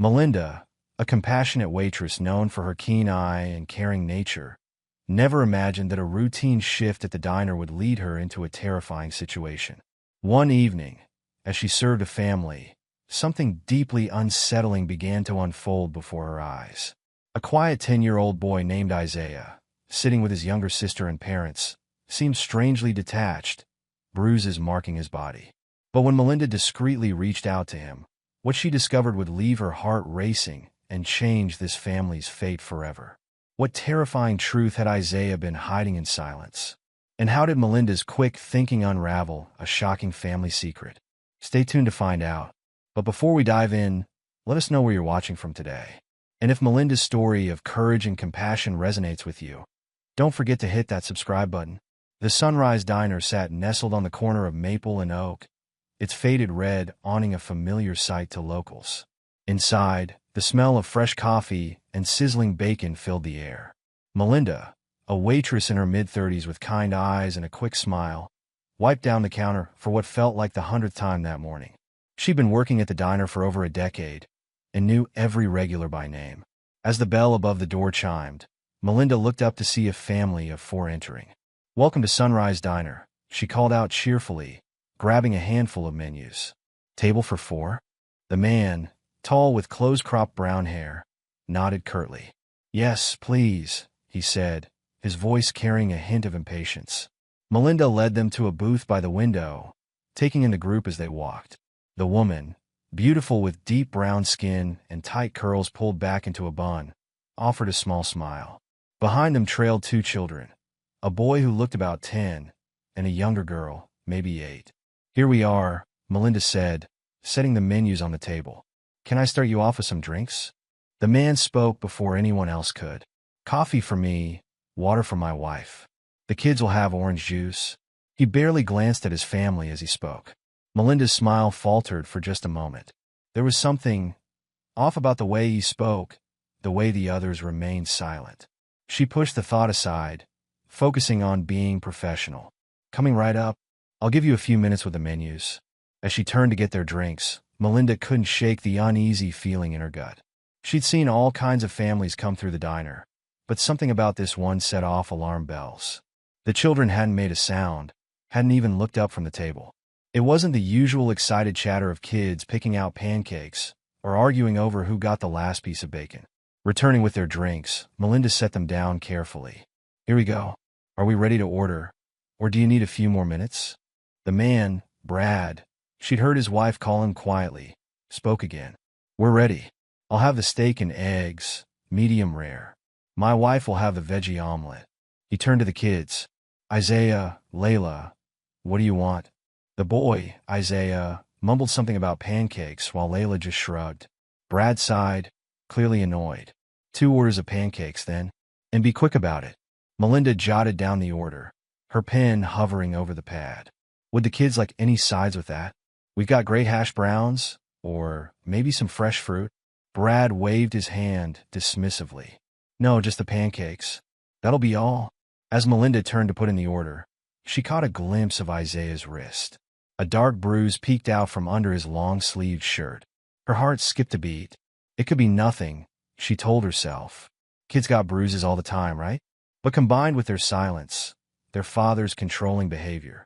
Melinda, a compassionate waitress known for her keen eye and caring nature, never imagined that a routine shift at the diner would lead her into a terrifying situation. One evening, as she served a family, something deeply unsettling began to unfold before her eyes. A quiet 10-year-old boy named Isaiah, sitting with his younger sister and parents, seemed strangely detached, bruises marking his body. But when Melinda discreetly reached out to him, what she discovered would leave her heart racing and change this family's fate forever. What terrifying truth had Isaiah been hiding in silence? And how did Melinda's quick thinking unravel a shocking family secret? Stay tuned to find out. But before we dive in, let us know where you're watching from today. And if Melinda's story of courage and compassion resonates with you, don't forget to hit that subscribe button. The Sunrise Diner sat nestled on the corner of Maple and Oak, its faded red awning a familiar sight to locals. Inside, the smell of fresh coffee and sizzling bacon filled the air. Melinda, a waitress in her mid-30s with kind eyes and a quick smile, wiped down the counter for what felt like the 100th time that morning. She'd been working at the diner for over a decade and knew every regular by name. As the bell above the door chimed, Melinda looked up to see a family of 4 entering. "Welcome to Sunrise Diner," she called out cheerfully, grabbing a handful of menus. "Table for 4? The man, tall with close-cropped brown hair, nodded curtly. "Yes, please," he said, his voice carrying a hint of impatience. Melinda led them to a booth by the window, taking in the group as they walked. The woman, beautiful with deep brown skin and tight curls pulled back into a bun, offered a small smile. Behind them trailed 2 children, a boy who looked about 10 and a younger girl, maybe 8. "Here we are," Melinda said, setting the menus on the table. "Can I start you off with some drinks?" The man spoke before anyone else could. "Coffee for me, water for my wife. The kids will have orange juice." He barely glanced at his family as he spoke. Melinda's smile faltered for just a moment. There was something off about the way he spoke, the way the others remained silent. She pushed the thought aside, focusing on being professional. "Coming right up. I'll give you a few minutes with the menus." As she turned to get their drinks, Melinda couldn't shake the uneasy feeling in her gut. She'd seen all kinds of families come through the diner, but something about this one set off alarm bells. The children hadn't made a sound, hadn't even looked up from the table. It wasn't the usual excited chatter of kids picking out pancakes or arguing over who got the last piece of bacon. Returning with their drinks, Melinda set them down carefully. "Here we go. Are we ready to order, or do you need a few more minutes?" The man, Brad, she'd heard his wife call him quietly, spoke again. "We're ready. I'll have the steak and eggs, medium rare. My wife will have the veggie omelet." He turned to the kids. "Isaiah, Layla, what do you want?" The boy, Isaiah, mumbled something about pancakes while Layla just shrugged. Brad sighed, clearly annoyed. "2 orders of pancakes, then. And be quick about it." Melinda jotted down the order, her pen hovering over the pad. "Would the kids like any sides with that? We've got great hash browns, or maybe some fresh fruit." Brad waved his hand dismissively. "No, just the pancakes. That'll be all." As Melinda turned to put in the order, she caught a glimpse of Isaiah's wrist. A dark bruise peeked out from under his long-sleeved shirt. Her heart skipped a beat. It could be nothing, she told herself. Kids got bruises all the time, right? But combined with their silence, their father's controlling behavior,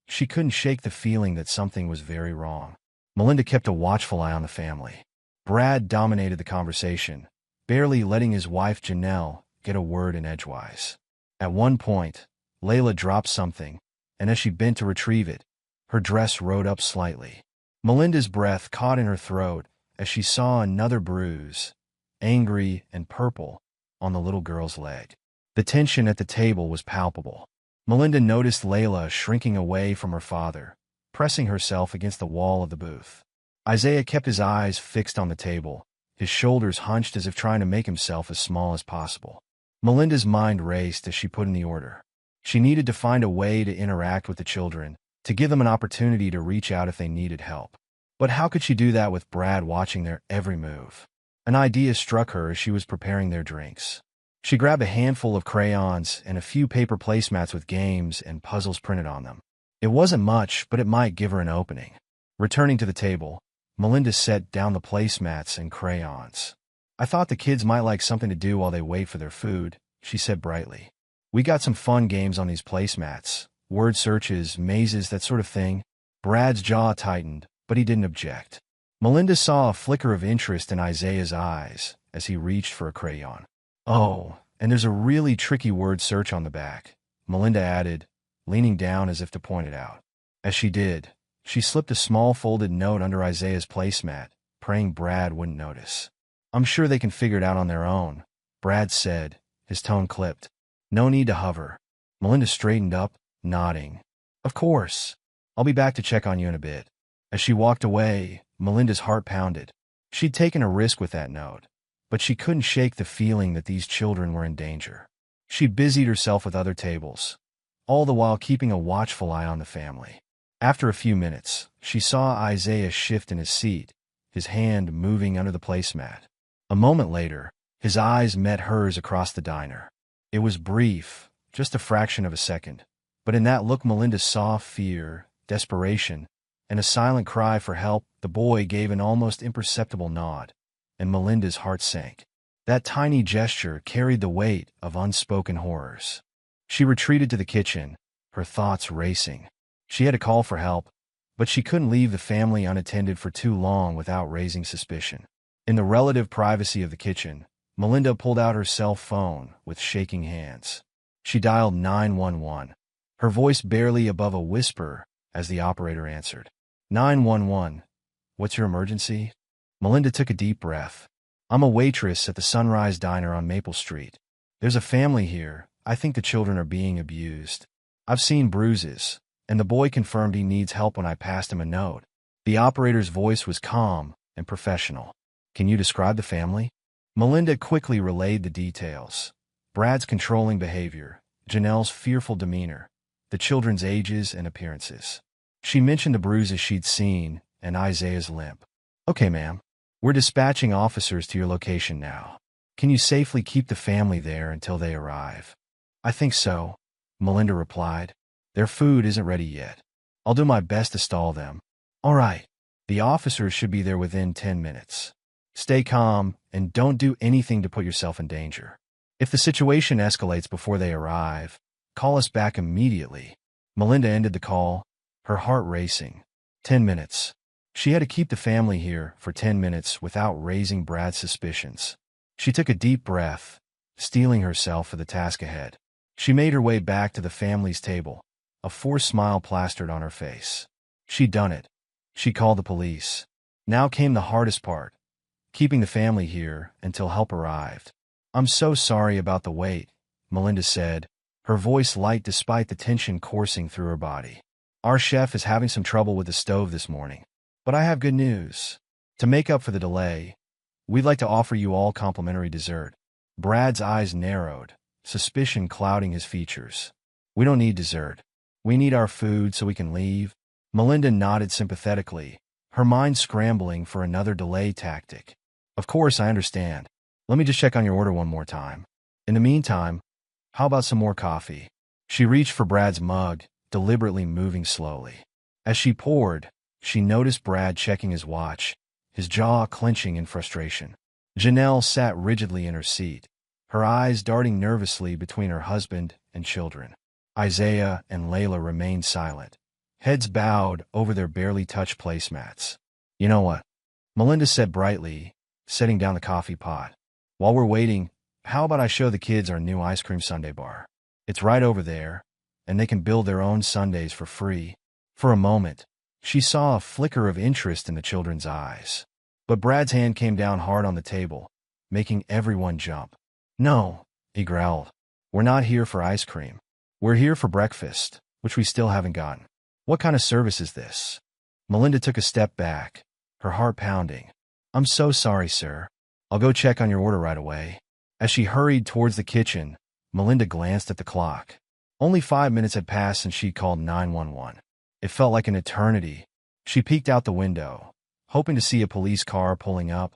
she couldn't shake the feeling that something was very wrong. Melinda kept a watchful eye on the family. Brad dominated the conversation, barely letting his wife Janelle get a word in edgewise. At one point, Layla dropped something, and as she bent to retrieve it, her dress rode up slightly. Melinda's breath caught in her throat as she saw another bruise, angry and purple, on the little girl's leg. The tension at the table was palpable. Melinda noticed Layla shrinking away from her father, pressing herself against the wall of the booth. Isaiah kept his eyes fixed on the table, his shoulders hunched as if trying to make himself as small as possible. Melinda's mind raced as she put in the order. She needed to find a way to interact with the children, to give them an opportunity to reach out if they needed help. But how could she do that with Brad watching their every move? An idea struck her as she was preparing their drinks. She grabbed a handful of crayons and a few paper placemats with games and puzzles printed on them. It wasn't much, but it might give her an opening. Returning to the table, Melinda set down the placemats and crayons. "I thought the kids might like something to do while they wait for their food," she said brightly. "We got some fun games on these placemats. Word searches, mazes, that sort of thing." Brad's jaw tightened, but he didn't object. Melinda saw a flicker of interest in Isaiah's eyes as he reached for a crayon. "Oh, and there's a really tricky word search on the back," Melinda added, leaning down as if to point it out. As she did, she slipped a small folded note under Isaiah's placemat, praying Brad wouldn't notice. "I'm sure they can figure it out on their own," Brad said, his tone clipped. "No need to hover." Melinda straightened up, nodding. "Of course. I'll be back to check on you in a bit." As she walked away, Melinda's heart pounded. She'd taken a risk with that note, but she couldn't shake the feeling that these children were in danger. She busied herself with other tables, all the while keeping a watchful eye on the family. After a few minutes, she saw Isaiah shift in his seat, his hand moving under the placemat. A moment later, his eyes met hers across the diner. It was brief, just a fraction of a second, but in that look Melinda saw fear, desperation, and a silent cry for help. The boy gave an almost imperceptible nod, and Melinda's heart sank. That tiny gesture carried the weight of unspoken horrors. She retreated to the kitchen, her thoughts racing. She had to call for help, but she couldn't leave the family unattended for too long without raising suspicion. In the relative privacy of the kitchen, Melinda pulled out her cell phone with shaking hands. She dialed 911, her voice barely above a whisper as the operator answered. 911, what's your emergency? Melinda took a deep breath. I'm a waitress at the Sunrise Diner on Maple Street. There's a family here. I think the children are being abused. I've seen bruises, and the boy confirmed he needs help when I passed him a note. The operator's voice was calm and professional. Can you describe the family? Melinda quickly relayed the details. Brad's controlling behavior, Janelle's fearful demeanor, the children's ages and appearances. She mentioned the bruises she'd seen and Isaiah's limp. Okay, ma'am. We're dispatching officers to your location now. Can you safely keep the family there until they arrive? I think so, Melinda replied. Their food isn't ready yet. I'll do my best to stall them. All right. The officers should be there within 10 minutes. Stay calm and don't do anything to put yourself in danger. If the situation escalates before they arrive, call us back immediately. Melinda ended the call, her heart racing. 10 minutes. She had to keep the family here for 10 minutes without raising Brad's suspicions. She took a deep breath, steeling herself for the task ahead. She made her way back to the family's table, a forced smile plastered on her face. She'd done it. She called the police. Now came the hardest part, keeping the family here until help arrived. I'm so sorry about the wait, Melinda said, her voice light despite the tension coursing through her body. Our chef is having some trouble with the stove this morning. But I have good news. To make up for the delay, we'd like to offer you all complimentary dessert. Brad's eyes narrowed, suspicion clouding his features. We don't need dessert. We need our food so we can leave. Melinda nodded sympathetically, her mind scrambling for another delay tactic. Of course, I understand. Let me just check on your order one more time. In the meantime, how about some more coffee? She reached for Brad's mug, deliberately moving slowly. As she poured, she noticed Brad checking his watch, his jaw clenching in frustration. Janelle sat rigidly in her seat, her eyes darting nervously between her husband and children. Isaiah and Layla remained silent, heads bowed over their barely touched placemats. You know what? Melinda said brightly, setting down the coffee pot. While we're waiting, how about I show the kids our new ice cream sundae bar? It's right over there, and they can build their own sundaes for free. For a moment, she saw a flicker of interest in the children's eyes. But Brad's hand came down hard on the table, making everyone jump. No, he growled. We're not here for ice cream. We're here for breakfast, which we still haven't gotten. What kind of service is this? Melinda took a step back, her heart pounding. I'm so sorry, sir. I'll go check on your order right away. As she hurried towards the kitchen, Melinda glanced at the clock. Only 5 minutes had passed since she'd called 911. It felt like an eternity. She peeked out the window, hoping to see a police car pulling up,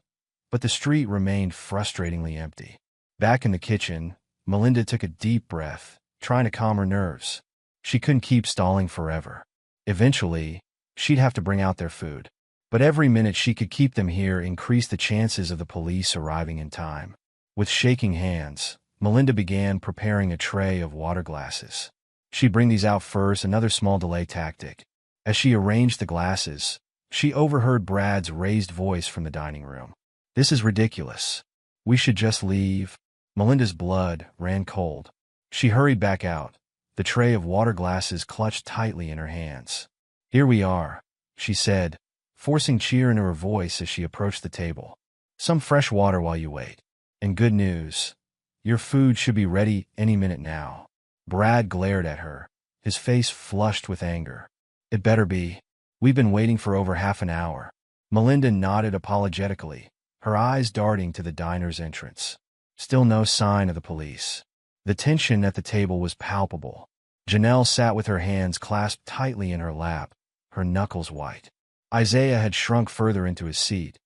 but the street remained frustratingly empty. Back in the kitchen, Melinda took a deep breath, trying to calm her nerves. She couldn't keep stalling forever. Eventually, she'd have to bring out their food. But every minute she could keep them here increased the chances of the police arriving in time. With shaking hands, Melinda began preparing a tray of water glasses. She'd bring these out first, another small delay tactic. As she arranged the glasses, she overheard Brad's raised voice from the dining room. "This is ridiculous. We should just leave." Melinda's blood ran cold. She hurried back out, the tray of water glasses clutched tightly in her hands. "Here we are," she said, forcing cheer into her voice as she approached the table. "Some fresh water while you wait. And good news. Your food should be ready any minute now." Brad glared at her, his face flushed with anger. "It better be. We've been waiting for over half an hour." Melinda nodded apologetically, her eyes darting to the diner's entrance. Still no sign of the police. The tension at the table was palpable. Janelle sat with her hands clasped tightly in her lap, her knuckles white. Isaiah had shrunk further into his seat,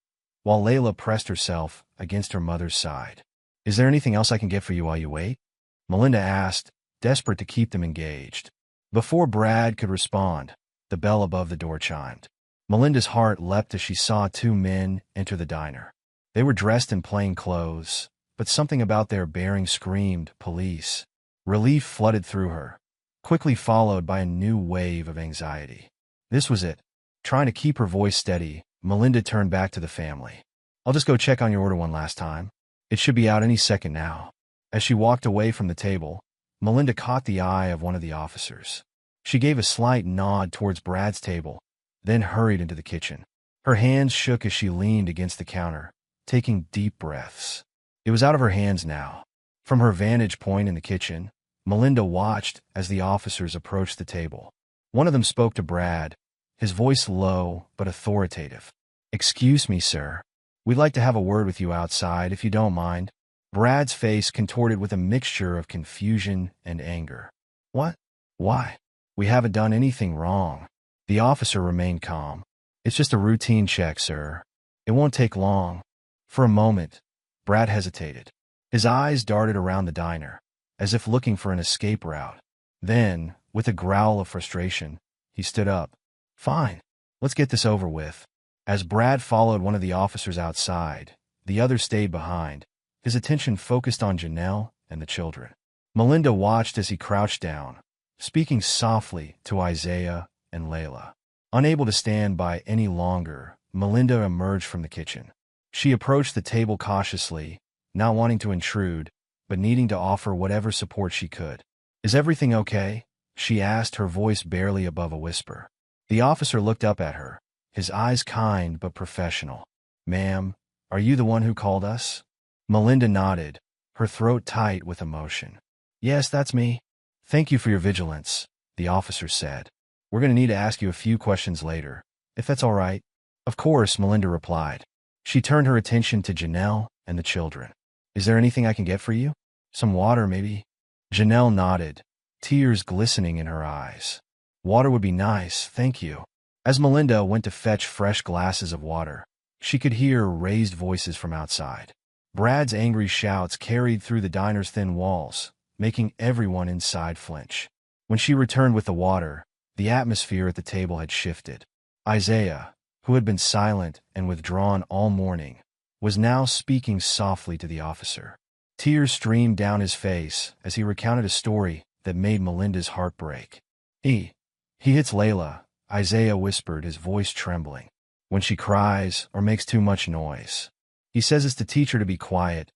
while Layla pressed herself against her mother's side. "Is there anything else I can get for you while you wait?" Melinda asked, desperate to keep them engaged. Before Brad could respond, the bell above the door chimed. Melinda's heart leapt as she saw two men enter the diner. They were dressed in plain clothes, but something about their bearing screamed police. Relief flooded through her, quickly followed by a new wave of anxiety. This was it. Trying to keep her voice steady, Melinda turned back to the family. "I'll just go check on your order one last time. It should be out any second now." As she walked away from the table, Melinda caught the eye of one of the officers. She gave a slight nod towards Brad's table, then hurried into the kitchen. Her hands shook as she leaned against the counter, taking deep breaths. It was out of her hands now. From her vantage point in the kitchen, Melinda watched as the officers approached the table. One of them spoke to Brad, his voice low but authoritative. "Excuse me, sir. We'd like to have a word with you outside, if you don't mind." Brad's face contorted with a mixture of confusion and anger. "What? Why? We haven't done anything wrong." The officer remained calm. "It's just a routine check, sir. It won't take long." For a moment, Brad hesitated. His eyes darted around the diner, as if looking for an escape route. Then, with a growl of frustration, he stood up. "Fine. Let's get this over with." As Brad followed one of the officers outside, the other stayed behind, his attention focused on Janelle and the children. Melinda watched as he crouched down, speaking softly to Isaiah and Layla. Unable to stand by any longer, Melinda emerged from the kitchen. She approached the table cautiously, not wanting to intrude, but needing to offer whatever support she could. "Is everything okay?" she asked, her voice barely above a whisper. The officer looked up at her, his eyes kind but professional. "Ma'am, are you the one who called us?" Melinda nodded, her throat tight with emotion. "Yes, that's me." "Thank you for your vigilance," the officer said. "We're going to need to ask you a few questions later, if that's all right." "Of course," Melinda replied. She turned her attention to Janelle and the children. "Is there anything I can get for you? Some water, maybe?" Janelle nodded, tears glistening in her eyes. "Water would be nice, thank you." As Melinda went to fetch fresh glasses of water, she could hear raised voices from outside. Brad's angry shouts carried through the diner's thin walls, making everyone inside flinch. When she returned with the water, the atmosphere at the table had shifted. Isaiah, who had been silent and withdrawn all morning, was now speaking softly to the officer. Tears streamed down his face as he recounted a story that made Melinda's heart break. He hits Layla," Isaiah whispered, his voice trembling, "when she cries or makes too much noise. He says it's to teach her to be quiet,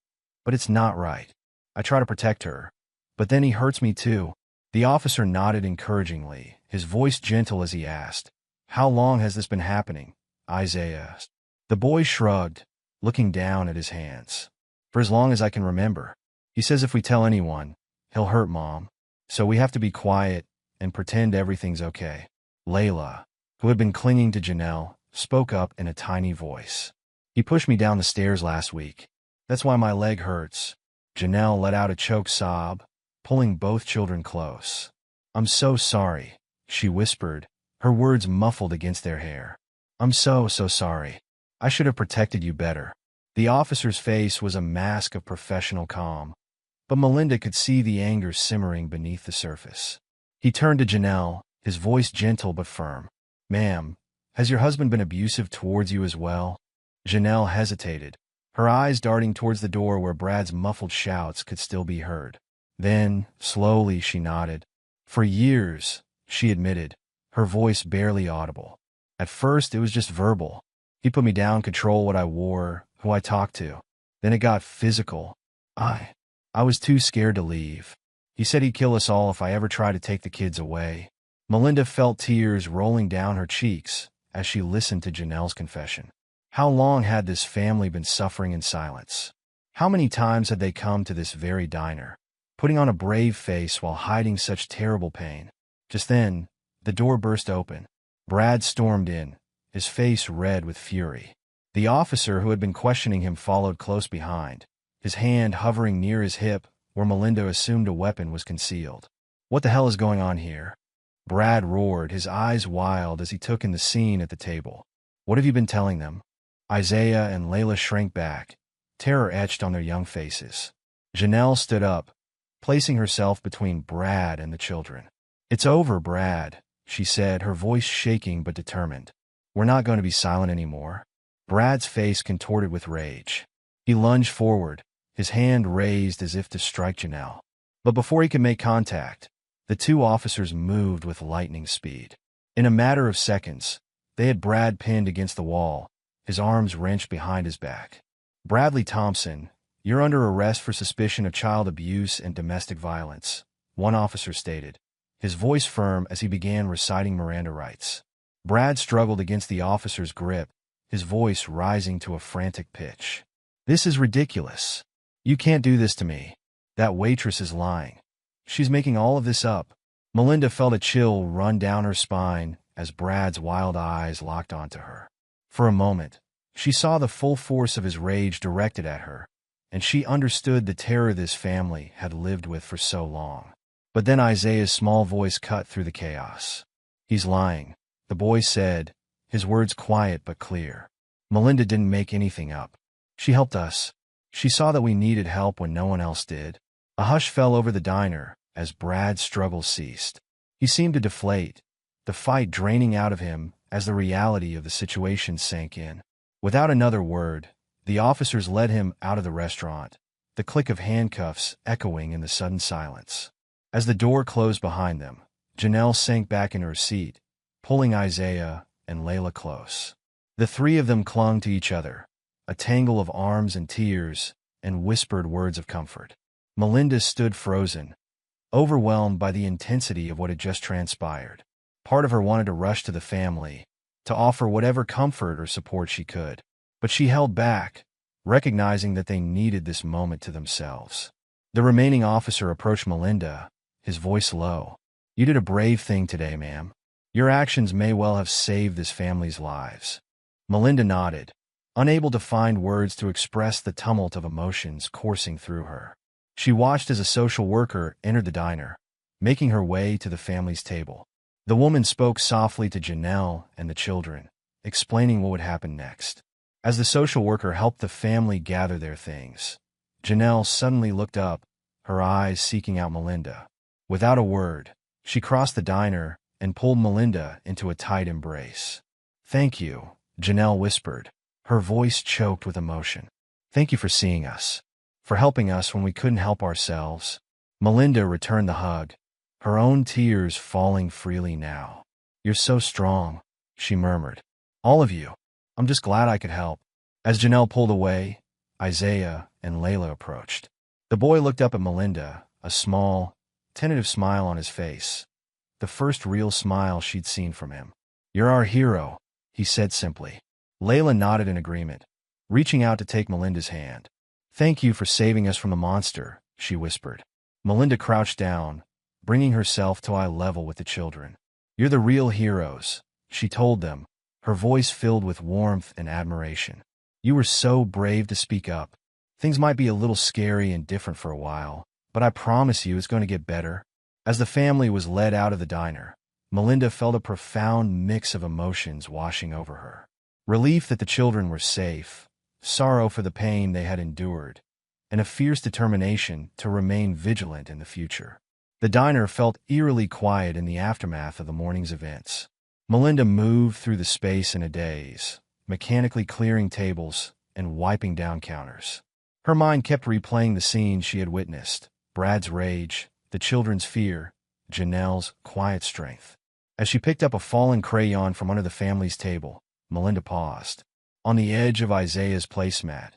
but it's not right. I try to protect her, but then he hurts me too." The officer nodded encouragingly, his voice gentle as he asked, "How long has this been happening?" Isaiah asked. The boy shrugged, looking down at his hands. "For as long as I can remember. He says if we tell anyone, he'll hurt Mom. So we have to be quiet and pretend everything's okay." Layla, who had been clinging to Janelle, spoke up in a tiny voice. "He pushed me down the stairs last week. That's why my leg hurts." Janelle let out a choked sob, pulling both children close. "I'm so sorry," she whispered, her words muffled against their hair. "I'm so sorry. I should have protected you better." The officer's face was a mask of professional calm, but Melinda could see the anger simmering beneath the surface. He turned to Janelle, his voice gentle but firm. "Ma'am, Has your husband been abusive towards you as well? Janelle hesitated, her eyes darting towards the door where Brad's muffled shouts could still be heard. Then, slowly, she nodded. For years, she admitted, her voice barely audible. At first, it was just verbal. He put me down, control what I wore, who I talked to. Then it got physical. I was too scared to leave. He said he'd kill us all if I ever tried to take the kids away. Melinda felt tears rolling down her cheeks as she listened to Janelle's confession. How long had this family been suffering in silence? How many times had they come to this very diner, putting on a brave face while hiding such terrible pain? Just then, the door burst open. Brad stormed in, his face red with fury. The officer who had been questioning him followed close behind, his hand hovering near his hip where Melinda assumed a weapon was concealed. What the hell is going on here? Brad roared, his eyes wild as he took in the scene at the table. What have you been telling them? Isaiah and Layla shrank back, terror etched on their young faces. Janelle stood up, placing herself between Brad and the children. It's over, Brad, she said, her voice shaking but determined. We're not going to be silent anymore. Brad's face contorted with rage. He lunged forward, his hand raised as if to strike Janelle. But before he could make contact, the two officers moved with lightning speed. In a matter of seconds, they had Brad pinned against the wall, his arms wrenched behind his back. Bradley Thompson, you're under arrest for suspicion of child abuse and domestic violence, one officer stated, his voice firm as he began reciting Miranda rights. Brad struggled against the officer's grip, his voice rising to a frantic pitch. This is ridiculous. You can't do this to me. That waitress is lying. She's making all of this up. Melinda felt a chill run down her spine as Brad's wild eyes locked onto her. For a moment, she saw the full force of his rage directed at her, and she understood the terror this family had lived with for so long. But then Isaiah's small voice cut through the chaos. He's lying, the boy said, his words quiet but clear. Melinda didn't make anything up. She helped us. She saw that we needed help when no one else did. A hush fell over the diner as Brad's struggle ceased. He seemed to deflate, the fight draining out of him as the reality of the situation sank in. Without another word, the officers led him out of the restaurant, the click of handcuffs echoing in the sudden silence. As the door closed behind them, Janelle sank back in her seat, pulling Isaiah and Layla close. The three of them clung to each other, a tangle of arms and tears and whispered words of comfort. Melinda stood frozen, overwhelmed by the intensity of what had just transpired. Part of her wanted to rush to the family, to offer whatever comfort or support she could. But she held back, recognizing that they needed this moment to themselves. The remaining officer approached Melinda, his voice low. You did a brave thing today, ma'am. Your actions may well have saved this family's lives. Melinda nodded, unable to find words to express the tumult of emotions coursing through her. She watched as a social worker entered the diner, making her way to the family's table. The woman spoke softly to Janelle and the children, explaining what would happen next. As the social worker helped the family gather their things, Janelle suddenly looked up, her eyes seeking out Melinda. Without a word, she crossed the diner and pulled Melinda into a tight embrace. Thank you, Janelle whispered, her voice choked with emotion. Thank you for seeing us, for helping us when we couldn't help ourselves. Melinda returned the hug, her own tears falling freely now. You're so strong, she murmured. All of you. I'm just glad I could help. As Janelle pulled away, Isaiah and Layla approached. The boy looked up at Melinda, a small, tentative smile on his face, the first real smile she'd seen from him. You're our hero, he said simply. Layla nodded in agreement, reaching out to take Melinda's hand. Thank you for saving us from the monster, she whispered. Melinda crouched down, bringing herself to eye level with the children. You're the real heroes, she told them, her voice filled with warmth and admiration. You were so brave to speak up. Things might be a little scary and different for a while, but I promise you it's going to get better. As the family was led out of the diner, Melinda felt a profound mix of emotions washing over her. Relief that the children were safe, sorrow for the pain they had endured, and a fierce determination to remain vigilant in the future. The diner felt eerily quiet in the aftermath of the morning's events. Melinda moved through the space in a daze, mechanically clearing tables and wiping down counters. Her mind kept replaying the scenes she had witnessed: Brad's rage, the children's fear, Janelle's quiet strength. As she picked up a fallen crayon from under the family's table, Melinda paused. On the edge of Isaiah's placemat,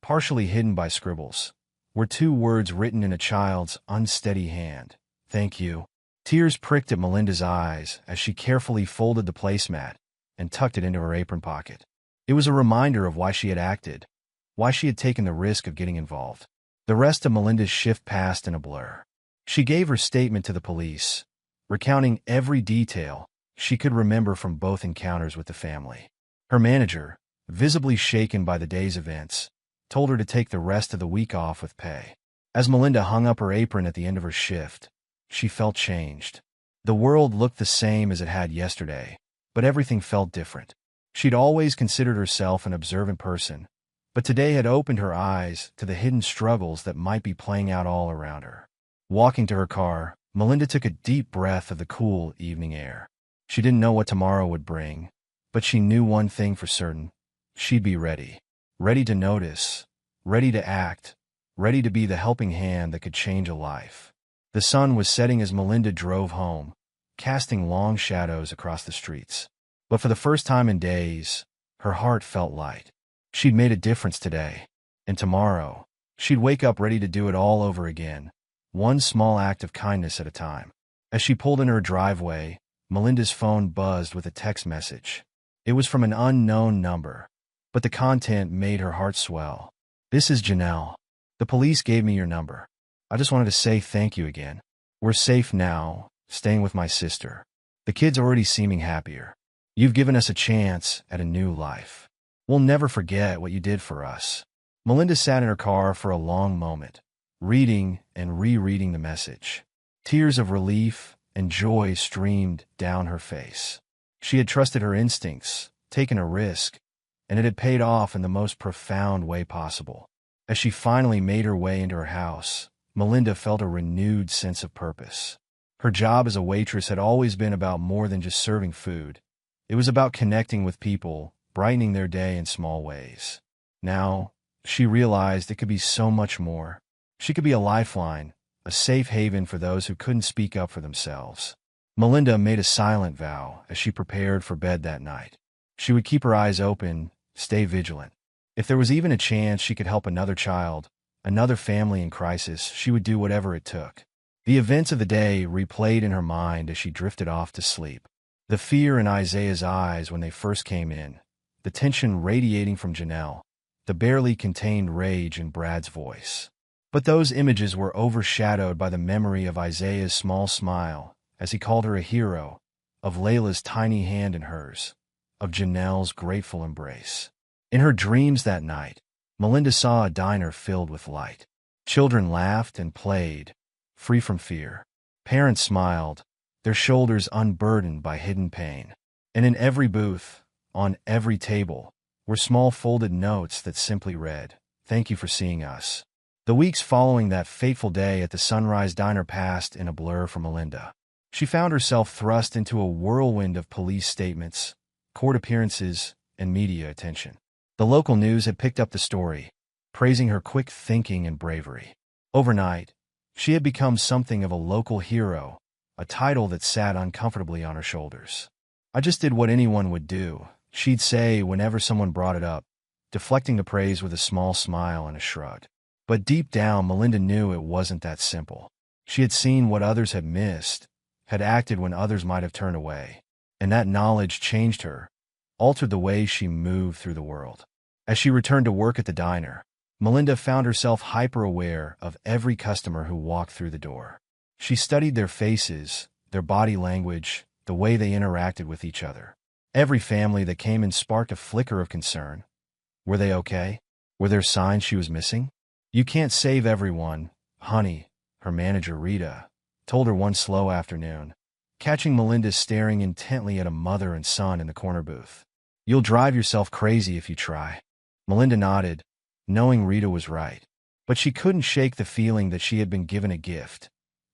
partially hidden by scribbles, were two words written in a child's unsteady hand: "Thank you." Tears pricked at Melinda's eyes as she carefully folded the placemat and tucked it into her apron pocket. It was a reminder of why she had acted, why she had taken the risk of getting involved. The rest of Melinda's shift passed in a blur. She gave her statement to the police, recounting every detail she could remember from both encounters with the family. Her manager, visibly shaken by the day's events, told her to take the rest of the week off with pay. As Melinda hung up her apron at the end of her shift, she felt changed. The world looked the same as it had yesterday, but everything felt different. She'd always considered herself an observant person, but today had opened her eyes to the hidden struggles that might be playing out all around her. Walking to her car, Melinda took a deep breath of the cool evening air. She didn't know what tomorrow would bring, but she knew one thing for certain: she'd be ready. Ready to notice, ready to act, ready to be the helping hand that could change a life. The sun was setting as Melinda drove home, casting long shadows across the streets. But for the first time in days, her heart felt light. She'd made a difference today, and tomorrow, she'd wake up ready to do it all over again, one small act of kindness at a time. As she pulled into her driveway, Melinda's phone buzzed with a text message. It was from an unknown number, but the content made her heart swell. "This is Janelle. The police gave me your number. I just wanted to say thank you again. We're safe now, staying with my sister. The kid's already seeming happier. You've given us a chance at a new life. We'll never forget what you did for us." Melinda sat in her car for a long moment, reading and rereading the message. Tears of relief and joy streamed down her face. She had trusted her instincts, taken a risk, and it had paid off in the most profound way possible. As she finally made her way into her house, Melinda felt a renewed sense of purpose. Her job as a waitress had always been about more than just serving food. It was about connecting with people, brightening their day in small ways. Now, she realized it could be so much more. She could be a lifeline, a safe haven for those who couldn't speak up for themselves. Melinda made a silent vow as she prepared for bed that night. She would keep her eyes open, stay vigilant. If there was even a chance she could help another child, another family in crisis, she would do whatever it took. The events of the day replayed in her mind as she drifted off to sleep. The fear in Isaiah's eyes when they first came in, the tension radiating from Janelle, the barely contained rage in Brad's voice. But those images were overshadowed by the memory of Isaiah's small smile as he called her a hero, of Layla's tiny hand in hers, of Janelle's grateful embrace. In her dreams that night, Melinda saw a diner filled with light. Children laughed and played, free from fear. Parents smiled, their shoulders unburdened by hidden pain. And in every booth, on every table, were small folded notes that simply read, "Thank you for seeing us." The weeks following that fateful day at the Sunrise Diner passed in a blur for Melinda. She found herself thrust into a whirlwind of police statements, court appearances, and media attention. The local news had picked up the story, praising her quick thinking and bravery. Overnight, she had become something of a local hero, a title that sat uncomfortably on her shoulders. "I just did what anyone would do," she'd say whenever someone brought it up, deflecting the praise with a small smile and a shrug. But deep down, Melinda knew it wasn't that simple. She had seen what others had missed, had acted when others might have turned away, and that knowledge changed her, altered the way she moved through the world. As she returned to work at the diner, Melinda found herself hyper-aware of every customer who walked through the door. She studied their faces, their body language, the way they interacted with each other. Every family that came in sparked a flicker of concern. Were they okay? Were there signs she was missing? "You can't save everyone, honey," her manager Rita told her one slow afternoon, catching Melinda staring intently at a mother and son in the corner booth. "You'll drive yourself crazy if you try." Melinda nodded, knowing Rita was right. But she couldn't shake the feeling that she had been given a gift,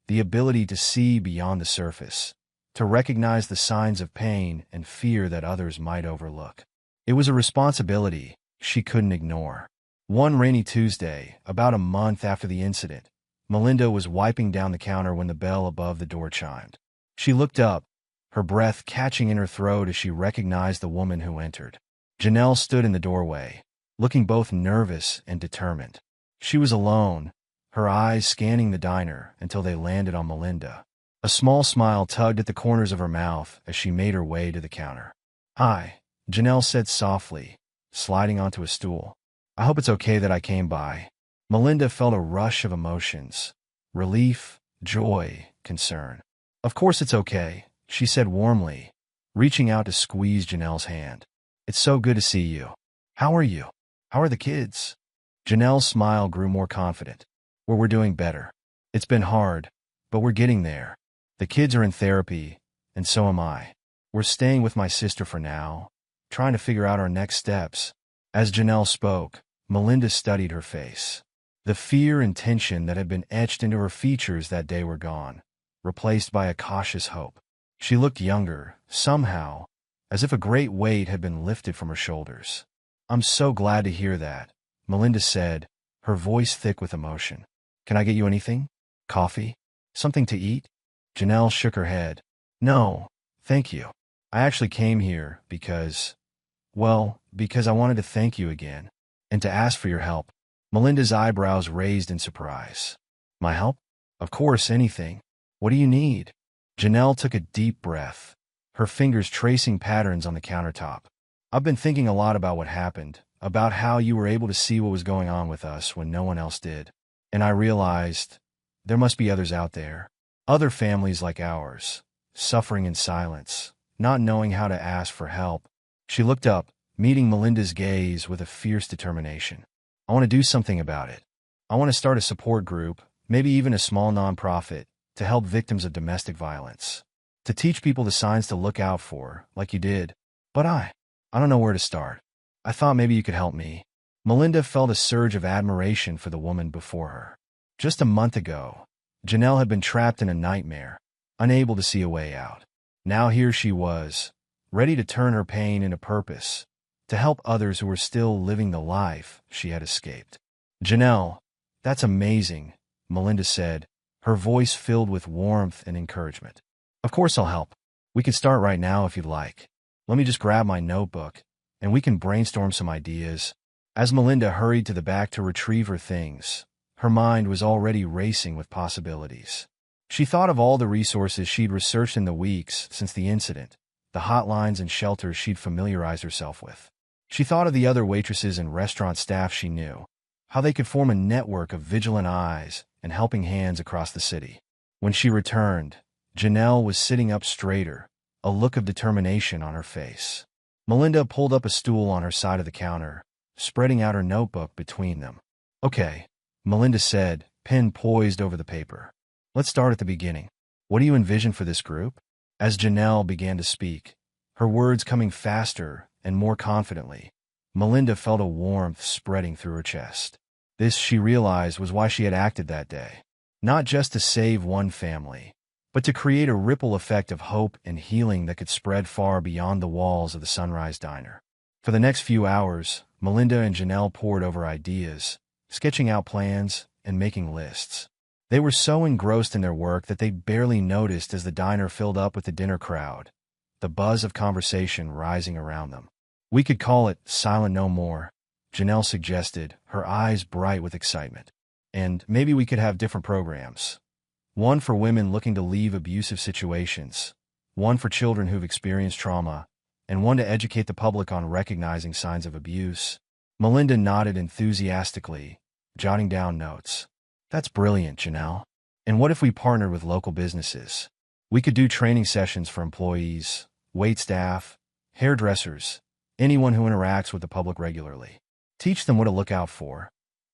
the ability to see beyond the surface, to recognize the signs of pain and fear that others might overlook. It was a responsibility she couldn't ignore. One rainy Tuesday, about a month after the incident, Melinda was wiping down the counter when the bell above the door chimed. She looked up, her breath catching in her throat as she recognized the woman who entered. Janelle stood in the doorway, looking both nervous and determined. She was alone, her eyes scanning the diner until they landed on Melinda. A small smile tugged at the corners of her mouth as she made her way to the counter. "Hi," Janelle said softly, sliding onto a stool. "I hope it's okay that I came by." Melinda felt a rush of emotions: relief, joy, concern. "Of course it's okay," she said warmly, reaching out to squeeze Janelle's hand. "It's so good to see you. How are you? How are the kids?" Janelle's smile grew more confident. We're doing better. It's been hard, but we're getting there. The kids are in therapy, and so am I. We're staying with my sister for now, trying to figure out our next steps." As Janelle spoke, Melinda studied her face. The fear and tension that had been etched into her features that day were gone, replaced by a cautious hope. She looked younger, somehow, as if a great weight had been lifted from her shoulders. "I'm so glad to hear that," Melinda said, her voice thick with emotion. "Can I get you anything? Coffee? Something to eat?" Janelle shook her head. "No, thank you. I actually came here because I wanted to thank you again, and to ask for your help." Melinda's eyebrows raised in surprise. "My help? Of course, anything. What do you need?" Janelle took a deep breath, her fingers tracing patterns on the countertop. "I've been thinking a lot about what happened, about how you were able to see what was going on with us when no one else did. And I realized there must be others out there, other families like ours, suffering in silence, not knowing how to ask for help." She looked up, meeting Melinda's gaze with a fierce determination. "I want to do something about it. I want to start a support group, maybe even a small nonprofit, to help victims of domestic violence. To teach people the signs to look out for, like you did. But I don't know where to start. I thought maybe you could help me." Melinda felt a surge of admiration for the woman before her. Just a month ago, Janelle had been trapped in a nightmare, unable to see a way out. Now here she was, ready to turn her pain into purpose, to help others who were still living the life she had escaped. "Janelle, that's amazing," Melinda said, her voice filled with warmth and encouragement. "Of course I'll help. We can start right now if you'd like. Let me just grab my notebook, and we can brainstorm some ideas." As Melinda hurried to the back to retrieve her things, her mind was already racing with possibilities. She thought of all the resources she'd researched in the weeks since the incident, the hotlines and shelters she'd familiarized herself with. She thought of the other waitresses and restaurant staff she knew, how they could form a network of vigilant eyes and helping hands across the city. When she returned, Janelle was sitting up straighter, a look of determination on her face. Melinda pulled up a stool on her side of the counter, spreading out her notebook between them. "Okay," Melinda said, pen poised over the paper. "Let's start at the beginning. What do you envision for this group?" As Janelle began to speak, her words coming faster and more confidently, Melinda felt a warmth spreading through her chest. This, she realized, was why she had acted that day. Not just to save one family, but to create a ripple effect of hope and healing that could spread far beyond the walls of the Sunrise Diner. For the next few hours, Melinda and Janelle pored over ideas, sketching out plans and making lists. They were so engrossed in their work that they barely noticed as the diner filled up with the dinner crowd, the buzz of conversation rising around them. "We could call it Silent No More," Janelle suggested, her eyes bright with excitement. "And maybe we could have different programs. One for women looking to leave abusive situations, one for children who've experienced trauma, and one to educate the public on recognizing signs of abuse." Melinda nodded enthusiastically, jotting down notes. "That's brilliant, Janelle. And what if we partnered with local businesses? We could do training sessions for employees, wait staff, hairdressers, anyone who interacts with the public regularly. Teach them what to look out for,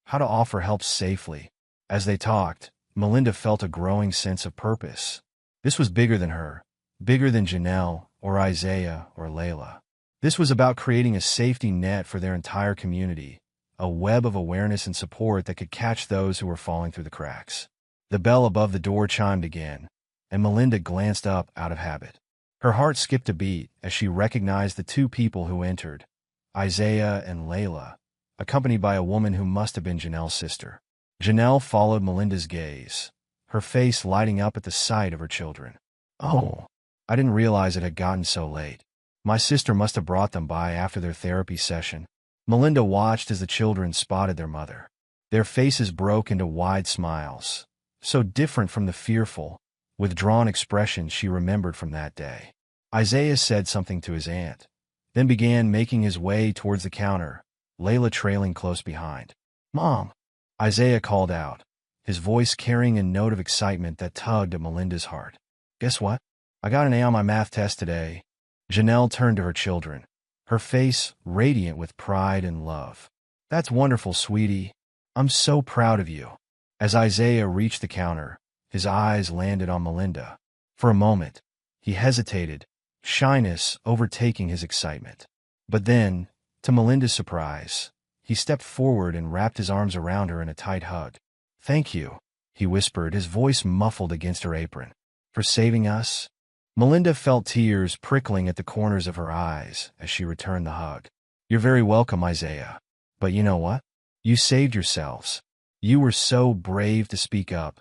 how to offer help safely." As they talked, Melinda felt a growing sense of purpose. This was bigger than her, bigger than Janelle or Isaiah or Layla. This was about creating a safety net for their entire community, a web of awareness and support that could catch those who were falling through the cracks. The bell above the door chimed again, and Melinda glanced up out of habit. Her heart skipped a beat as she recognized the two people who entered, Isaiah and Layla, accompanied by a woman who must have been Janelle's sister. Janelle followed Melinda's gaze, her face lighting up at the sight of her children. "Oh, I didn't realize it had gotten so late. My sister must have brought them by after their therapy session." Melinda watched as the children spotted their mother. Their faces broke into wide smiles, so different from the fearful, withdrawn expressions she remembered from that day. Isaiah said something to his aunt, then began making his way towards the counter, Layla trailing close behind. "Mom," Isaiah called out, his voice carrying a note of excitement that tugged at Melinda's heart. "Guess what? I got an A on my math test today." Janelle turned to her children, her face radiant with pride and love. "That's wonderful, sweetie. I'm so proud of you." As Isaiah reached the counter, his eyes landed on Melinda. For a moment, he hesitated, shyness overtaking his excitement. But then, to Melinda's surprise, he stepped forward and wrapped his arms around her in a tight hug. "Thank you," he whispered, his voice muffled against her apron. "For saving us." Melinda felt tears prickling at the corners of her eyes as she returned the hug. "You're very welcome, Isaiah. But you know what? You saved yourselves. You were so brave to speak up,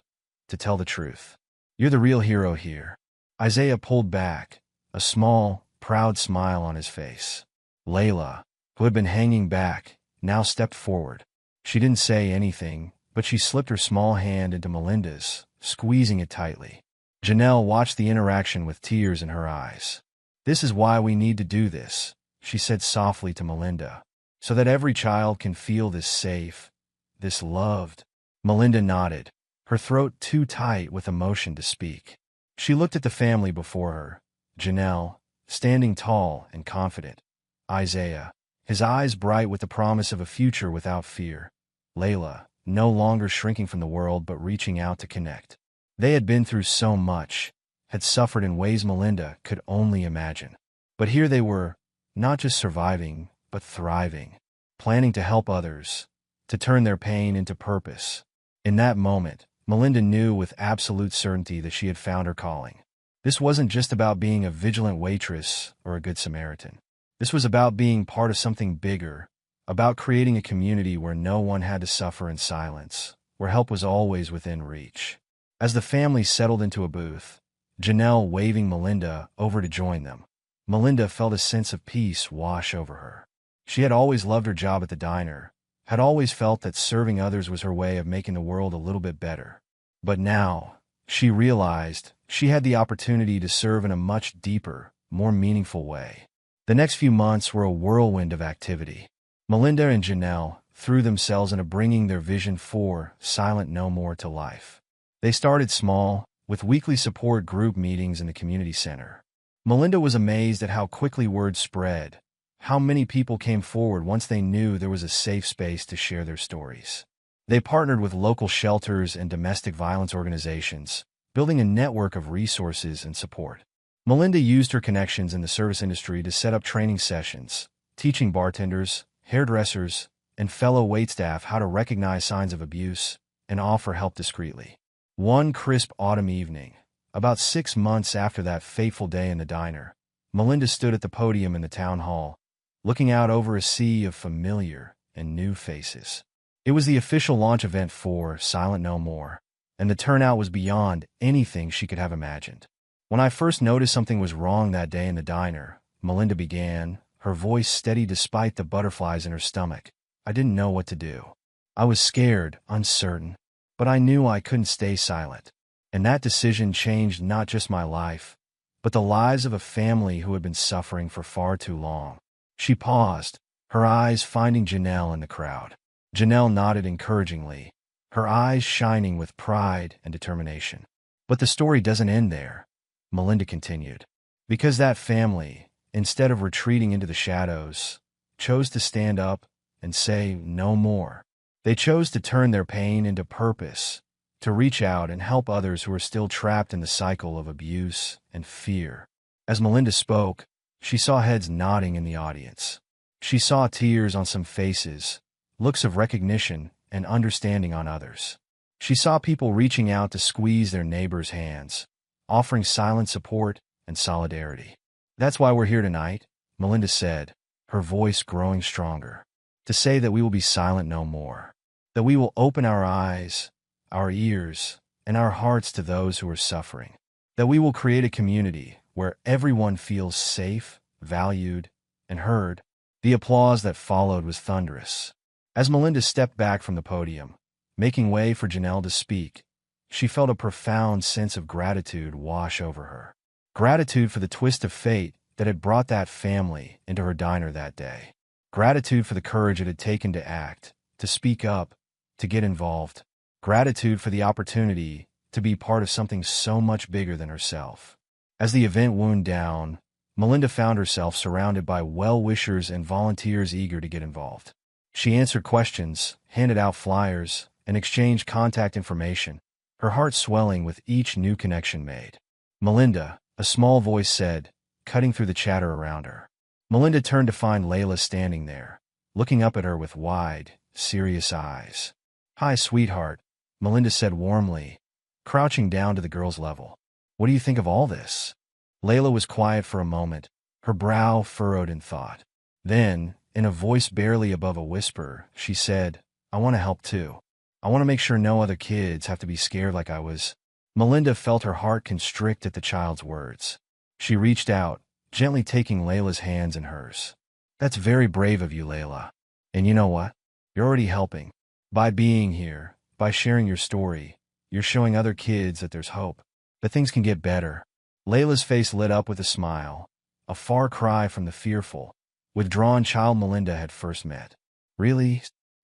to tell the truth. You're the real hero here." Isaiah pulled back, a small, proud smile on his face. Layla, who had been hanging back, now stepped forward. She didn't say anything, but she slipped her small hand into Melinda's, squeezing it tightly. Janelle watched the interaction with tears in her eyes. "This is why we need to do this," she said softly to Melinda, "so that every child can feel this safe, this loved." Melinda nodded, her throat too tight with emotion to speak. She looked at the family before her, Janelle, standing tall and confident, Isaiah, his eyes bright with the promise of a future without fear, Layla, no longer shrinking from the world but reaching out to connect. They had been through so much, had suffered in ways Melinda could only imagine. But here they were, not just surviving, but thriving, planning to help others, to turn their pain into purpose. In that moment, Melinda knew with absolute certainty that she had found her calling. This wasn't just about being a vigilant waitress or a good Samaritan. This was about being part of something bigger, about creating a community where no one had to suffer in silence, where help was always within reach. As the family settled into a booth, Janelle waving Melinda over to join them, Melinda felt a sense of peace wash over her. She had always loved her job at the diner, had always felt that serving others was her way of making the world a little bit better. But now, she realized she had the opportunity to serve in a much deeper, more meaningful way. The next few months were a whirlwind of activity. Melinda and Janelle threw themselves into bringing their vision for Silent No More to life. They started small, with weekly support group meetings in the community center. Melinda was amazed at how quickly word spread, how many people came forward once they knew there was a safe space to share their stories. They partnered with local shelters and domestic violence organizations, building a network of resources and support. Melinda used her connections in the service industry to set up training sessions, teaching bartenders, hairdressers, and fellow waitstaff how to recognize signs of abuse and offer help discreetly. One crisp autumn evening, about 6 months after that fateful day in the diner, Melinda stood at the podium in the town hall, looking out over a sea of familiar and new faces. It was the official launch event for Silent No More, and the turnout was beyond anything she could have imagined. "When I first noticed something was wrong that day in the diner," Melinda began, her voice steady despite the butterflies in her stomach, "I didn't know what to do. I was scared, uncertain, but I knew I couldn't stay silent. And that decision changed not just my life, but the lives of a family who had been suffering for far too long." She paused, her eyes finding Janelle in the crowd. Janelle nodded encouragingly, her eyes shining with pride and determination. "But the story doesn't end there," Melinda continued, "because that family, instead of retreating into the shadows, chose to stand up and say no more. They chose to turn their pain into purpose, to reach out and help others who are still trapped in the cycle of abuse and fear." As Melinda spoke, she saw heads nodding in the audience. She saw tears on some faces, looks of recognition and understanding on others. She saw people reaching out to squeeze their neighbors' hands, offering silent support and solidarity. "That's why we're here tonight," Melinda said, her voice growing stronger. "To say that we will be silent no more. That we will open our eyes, our ears, and our hearts to those who are suffering. That we will create a community where everyone feels safe, valued, and heard." The applause that followed was thunderous. As Melinda stepped back from the podium, making way for Janelle to speak, she felt a profound sense of gratitude wash over her. Gratitude for the twist of fate that had brought that family into her diner that day. Gratitude for the courage it had taken to act, to speak up, to get involved. Gratitude for the opportunity to be part of something so much bigger than herself. As the event wound down, Melinda found herself surrounded by well-wishers and volunteers eager to get involved. She answered questions, handed out flyers, and exchanged contact information, her heart swelling with each new connection made. "Melinda," a small voice said, cutting through the chatter around her. Melinda turned to find Layla standing there, looking up at her with wide, serious eyes. "Hi, sweetheart," Melinda said warmly, crouching down to the girl's level. "What do you think of all this?" Layla was quiet for a moment, her brow furrowed in thought. Then, in a voice barely above a whisper, she said, "I want to help too. I want to make sure no other kids have to be scared like I was." Melinda felt her heart constrict at the child's words. She reached out, gently taking Layla's hands in hers. "That's very brave of you, Layla. And you know what? You're already helping. By being here, by sharing your story, you're showing other kids that there's hope, that things can get better." Layla's face lit up with a smile, a far cry from the fearful, withdrawn child Melinda had first met. "Really?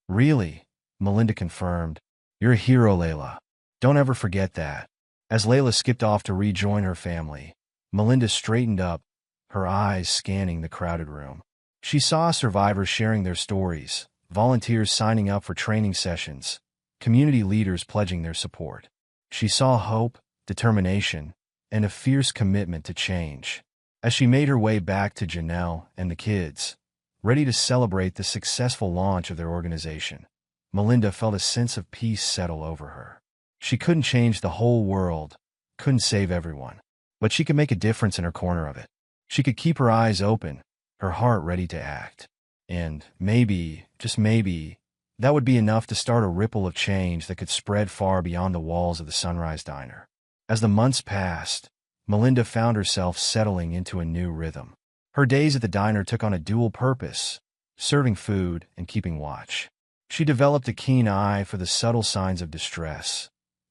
Really?" Melinda confirmed. "You're a hero, Layla. Don't ever forget that." As Layla skipped off to rejoin her family, Melinda straightened up, her eyes scanning the crowded room. She saw survivors sharing their stories, volunteers signing up for training sessions, community leaders pledging their support. She saw hope, determination, and a fierce commitment to change. As she made her way back to Janelle and the kids, ready to celebrate the successful launch of their organization, Melinda felt a sense of peace settle over her. She couldn't change the whole world, couldn't save everyone, but she could make a difference in her corner of it. She could keep her eyes open, her heart ready to act. And maybe, just maybe, that would be enough to start a ripple of change that could spread far beyond the walls of the Sunrise Diner. As the months passed, Melinda found herself settling into a new rhythm. Her days at the diner took on a dual purpose, serving food and keeping watch. She developed a keen eye for the subtle signs of distress,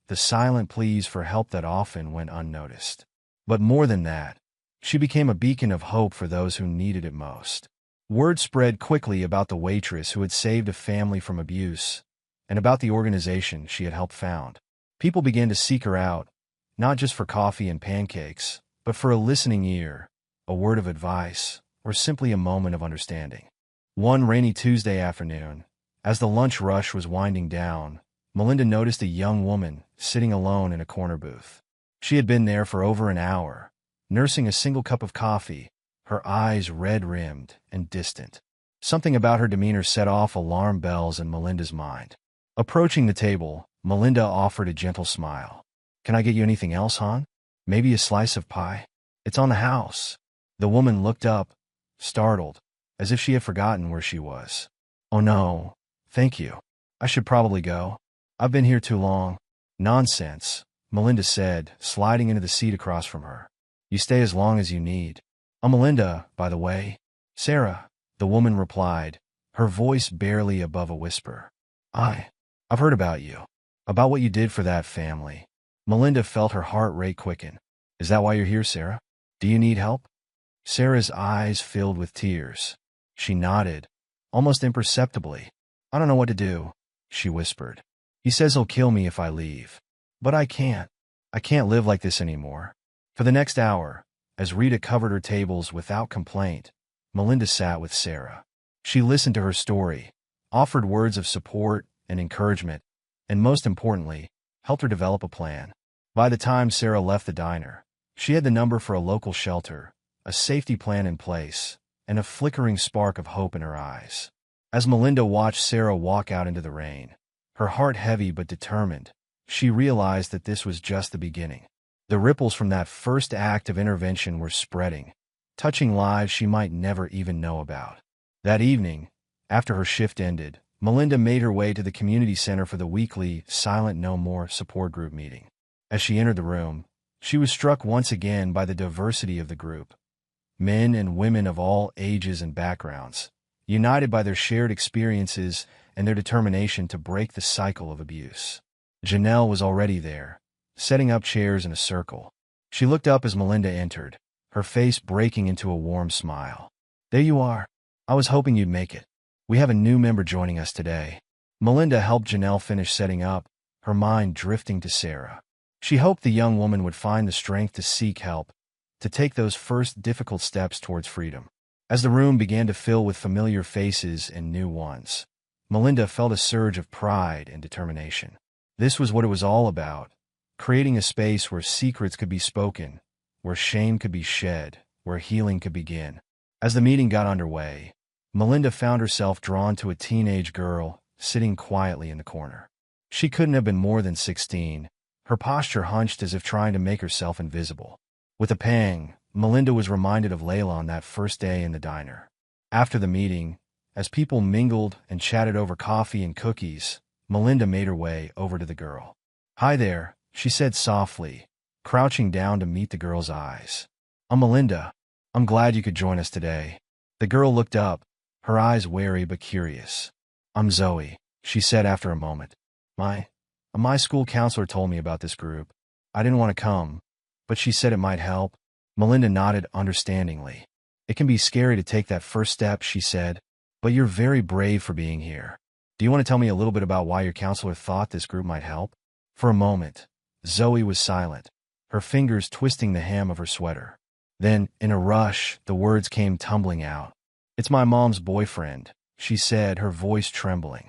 the silent pleas for help that often went unnoticed. But more than that, she became a beacon of hope for those who needed it most. Word spread quickly about the waitress who had saved a family from abuse, and about the organization she had helped found. People began to seek her out, not just for coffee and pancakes, but for a listening ear, a word of advice, or simply a moment of understanding. One rainy Tuesday afternoon, as the lunch rush was winding down, Melinda noticed a young woman sitting alone in a corner booth. She had been there for over an hour, nursing a single cup of coffee, her eyes red-rimmed and distant. Something about her demeanor set off alarm bells in Melinda's mind. Approaching the table, Melinda offered a gentle smile. "Can I get you anything else, hon? Maybe a slice of pie? It's on the house." The woman looked up, startled, as if she had forgotten where she was. "Oh no, thank you. I should probably go. I've been here too long." "Nonsense," Melinda said, sliding into the seat across from her. "You stay as long as you need." "I'm Melinda, by the way." "Sarah," the woman replied, her voice barely above a whisper. I've heard about you, about what you did for that family." Melinda felt her heart rate quicken. "Is that why you're here, Sarah? Do you need help?" Sarah's eyes filled with tears. She nodded, almost imperceptibly. "I don't know what to do," she whispered. "He says he'll kill me if I leave. But I can't. I can't live like this anymore." For the next hour, as Rita covered her tables without complaint, Melinda sat with Sarah. She listened to her story, offered words of support and encouragement, and most importantly, helped her develop a plan. By the time Sarah left the diner, she had the number for a local shelter, a safety plan in place, and a flickering spark of hope in her eyes. As Melinda watched Sarah walk out into the rain, her heart heavy but determined, she realized that this was just the beginning. The ripples from that first act of intervention were spreading, touching lives she might never even know about. That evening, after her shift ended, Melinda made her way to the community center for the weekly Silent No More support group meeting. As she entered the room, she was struck once again by the diversity of the group. Men and women of all ages and backgrounds, united by their shared experiences and their determination to break the cycle of abuse. Janelle was already there, setting up chairs in a circle. She looked up as Melinda entered, her face breaking into a warm smile. "There you are. I was hoping you'd make it. We have a new member joining us today." Melinda helped Janelle finish setting up, her mind drifting to Sarah. She hoped the young woman would find the strength to seek help, to take those first difficult steps towards freedom. As the room began to fill with familiar faces and new ones, Melinda felt a surge of pride and determination. This was what it was all about, creating a space where secrets could be spoken, where shame could be shed, where healing could begin. As the meeting got underway, Melinda found herself drawn to a teenage girl sitting quietly in the corner. She couldn't have been more than 16, her posture hunched as if trying to make herself invisible. With a pang, Melinda was reminded of Layla on that first day in the diner. After the meeting, as people mingled and chatted over coffee and cookies, Melinda made her way over to the girl. "Hi there," she said softly, crouching down to meet the girl's eyes. "I'm Melinda. I'm glad you could join us today." The girl looked up, her eyes wary but curious. "I'm Zoe," she said after a moment. My school counselor told me about this group. I didn't want to come, but she said it might help." Melinda nodded understandingly. "It can be scary to take that first step," she said, "but you're very brave for being here. Do you want to tell me a little bit about why your counselor thought this group might help?" For a moment, Zoe was silent, her fingers twisting the hem of her sweater. Then, in a rush, the words came tumbling out. "It's my mom's boyfriend," she said, her voice trembling.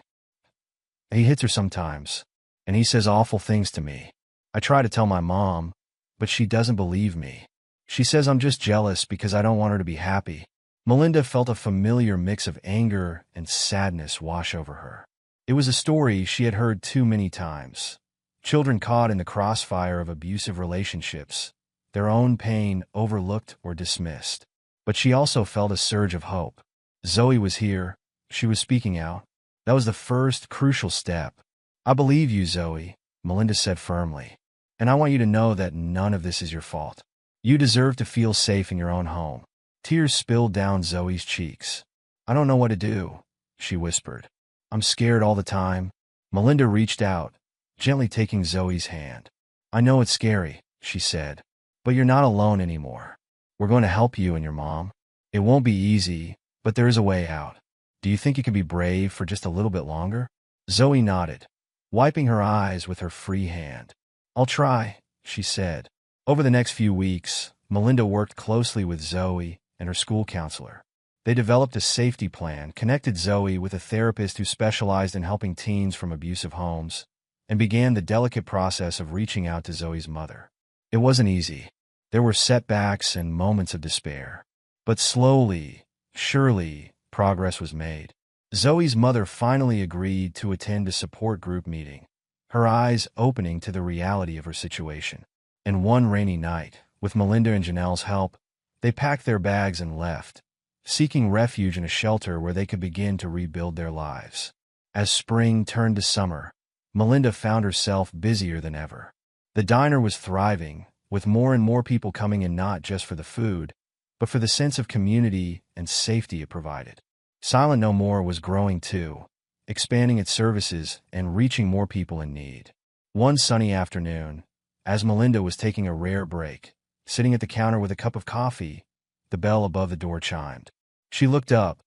"He hits her sometimes, and he says awful things to me. I try to tell my mom, but she doesn't believe me. She says I'm just jealous because I don't want her to be happy." Melinda felt a familiar mix of anger and sadness wash over her. It was a story she had heard too many times. Children caught in the crossfire of abusive relationships, their own pain overlooked or dismissed. But she also felt a surge of hope. Zoe was here. She was speaking out. That was the first crucial step. "I believe you, Zoe," Melinda said firmly. "And I want you to know that none of this is your fault. You deserve to feel safe in your own home." Tears spilled down Zoe's cheeks. "I don't know what to do," she whispered. "I'm scared all the time." Melinda reached out, gently taking Zoe's hand. "I know it's scary," she said, "but you're not alone anymore. We're going to help you and your mom. It won't be easy, but there is a way out. Do you think you can be brave for just a little bit longer?" Zoe nodded, wiping her eyes with her free hand. "I'll try," she said. Over the next few weeks, Melinda worked closely with Zoe and her school counselor. They developed a safety plan, connected Zoe with a therapist who specialized in helping teens from abusive homes, and began the delicate process of reaching out to Zoe's mother. It wasn't easy. There were setbacks and moments of despair. But slowly, surely, progress was made. Zoe's mother finally agreed to attend a support group meeting, her eyes opening to the reality of her situation. And one rainy night, with Melinda and Janelle's help, they packed their bags and left, seeking refuge in a shelter where they could begin to rebuild their lives. As spring turned to summer, Melinda found herself busier than ever. The diner was thriving, with more and more people coming in not just for the food, but for the sense of community and safety it provided. Silent No More was growing too, expanding its services and reaching more people in need. One sunny afternoon, as Melinda was taking a rare break, sitting at the counter with a cup of coffee, the bell above the door chimed. She looked up,